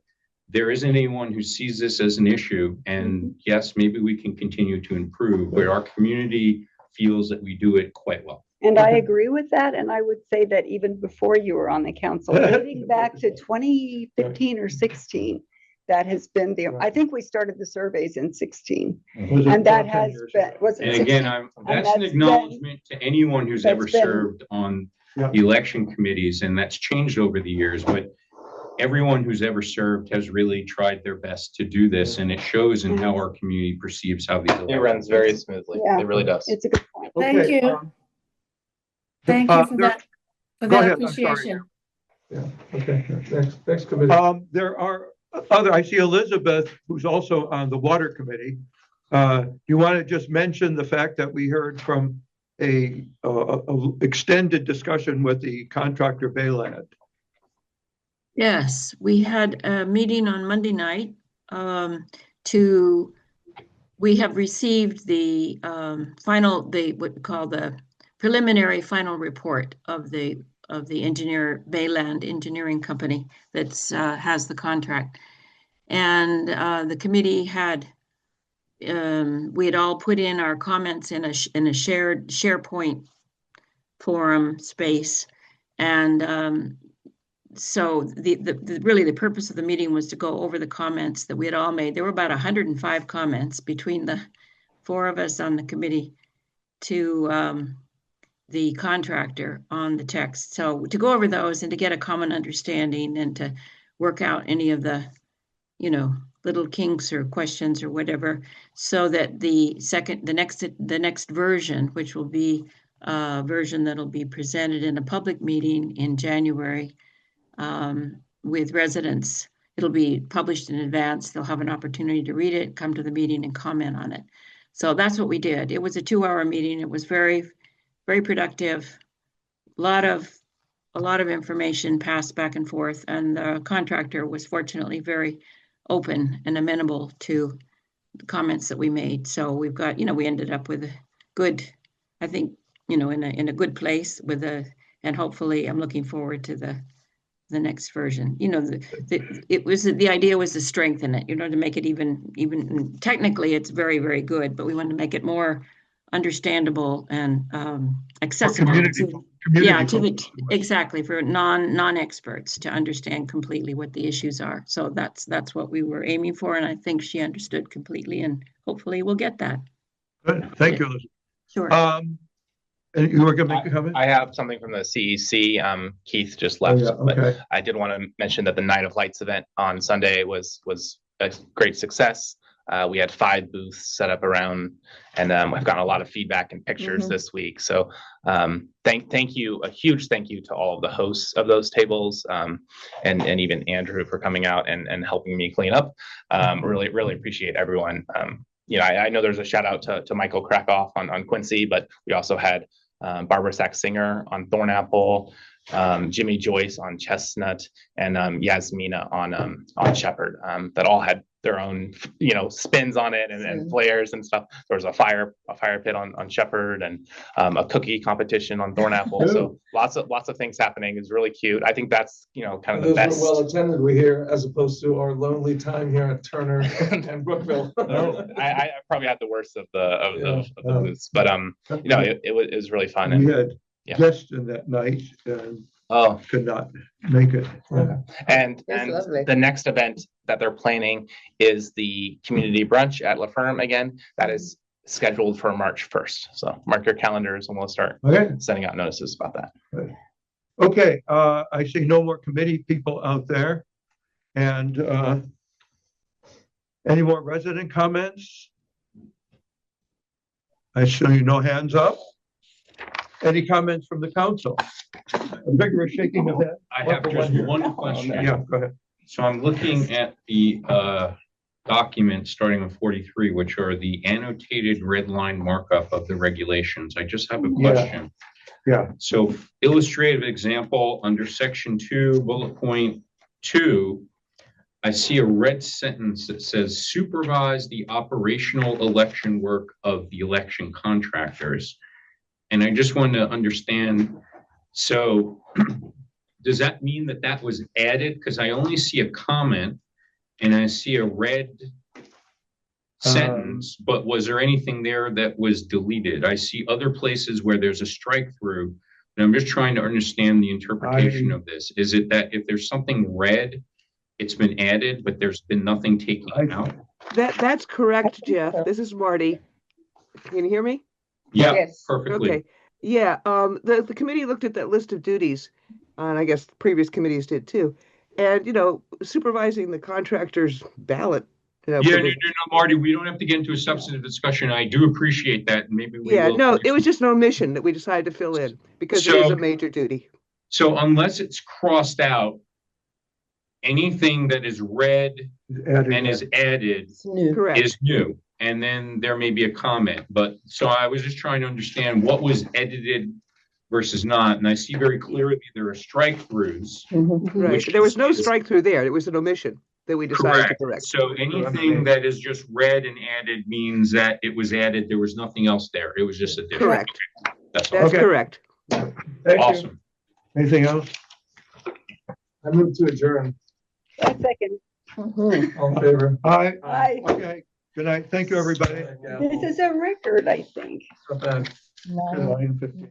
there isn't anyone who sees this as an issue. And yes, maybe we can continue to improve, but our community feels that we do it quite well. And I agree with that. And I would say that even before you were on the council, dating back to 2015 or 16, that has been I think we started the surveys in 16. Was it And that 10 has years been, ago? was it And 16? again, that's an that's acknowledgement to anyone who's ever that's been- served on Yeah. the election committees, and that's changed over the years, but everyone who's ever served has really tried their best to do this, and it shows in how our community perceives how these It elections. runs very smoothly. Yeah. It really does. It's a good point. Thank Okay, you. Thank you for there- that, for go that ahead, I'm sorry. appreciation. Yeah, okay, next committee. There are I see Elizabeth, who's also on the water committee. You want to just mention the fact that we heard from a extended discussion with the contractor Bayland. Yes, we had a meeting on Monday night we have received the what we call the preliminary final report of the engineer Bayland Engineering Company that's has the contract. And the committee had we had all put in our comments in a shared SharePoint forum space. And so really the purpose of the meeting was to go over the comments that we had all made. There were about 105 comments between the four of us on the committee to the contractor on the text. So to go over those and to get a common understanding and to work out any of the, little kinks or questions or whatever, so that the next version, which will be a version that'll be presented in a public meeting in January, with residents. It'll be published in advance. They'll have an opportunity to read it, come to the meeting and comment on it. So that's what we did. It was a 2-hour meeting. It was very, very productive. A lot of information passed back and forth, and the contractor was fortunately very open and amenable to the comments that we made. So we've got, we ended up with a good, I think, in a good place and hopefully I'm looking forward to the next version. The idea was to strengthen it, to make it even technically it's very, very good, but we wanted to make it more understandable and accessible exactly for non-experts to understand completely what the issues are. So that's what we were aiming for, and I think she understood completely, and hopefully we'll get that. Good. Thank you, Elizabeth. Sure. And you were going to make a comment? I have something from the CEC. Keith just left, but I did want to mention that the Night of Lights event on Sunday was a great success. We had 5 booths set up around, and we've gotten a lot of feedback and pictures this week. So thank you, a huge thank you to all of the hosts of those tables, and even Andrew for coming out and helping me clean up. Really appreciate everyone. I know there's a shout out to Michael Krakoff on Quincy, but we also had Barbara Sack-Singer on Thornapple, Jimmy Joyce on Chestnut, and Yasmina on Shepherd, that all had their own spins on it and flares and stuff. There was a fire pit on Shepherd, and a cookie competition on Thornapple. So lots of things happening. It's really cute. I think that's kind of the best. Those were well attended, we hear, as opposed to our lonely time here at Turner and Brookville. I probably had the worst of the booths, but it was really fun. We had guests in that night, and Oh, could not make it. And That's lovely. the next event that they're planning is the community brunch at La Ferme again. That is scheduled for March 1st. So mark your calendars and we'll start Okay. sending out notices about that. Okay, I see no more committee people out there. And any more resident comments? I see no hands up. Any comments from the council? A vigorous shaking of head. I have just one question. Yeah, go ahead. So I'm looking at the document starting with 43, which are the annotated red line markup of the regulations. I just have a question. Yeah. So illustrative example, under section 2, bullet point 2, I see a red sentence that says supervise the operational election work of the election contractors. And I just wanted to understand, so does that mean that that was added? Because I only see a comment and I see a red sentence, but was there anything there that was deleted? I see other places where there's a strike through, and I'm just trying to understand the interpretation of this. Is it that if there's something red, it's been added, but there's been nothing taken out? That's correct, Jeff. This is Marty. Can you hear me? Yeah, Yes. perfectly. Okay. Yeah, the committee looked at that list of duties, and I guess previous committees did too. And, supervising the contractor's ballot. Yeah, no, Marty, we don't have to get into a substantive discussion. I do appreciate that. And maybe we will. No, it was just an omission that we decided to fill in because it is a major duty. So unless it's crossed out, anything that is red and is added Correct. is new. And then there may be a comment, but so I was just trying to understand what was edited versus not. And I see very clearly there are strike throughs. Right. There was no strike through there. It was an omission that we decided to correct. So anything that is just read and added means that it was added. There was nothing else there. It was just a different. Correct. That's all. That's correct. Thank you. Awesome. Anything else? I move to adjourn. A second. All in favor? Aye. Aye. Okay. Good night. Thank you, everybody. This is a record, I think. Not bad. Good night.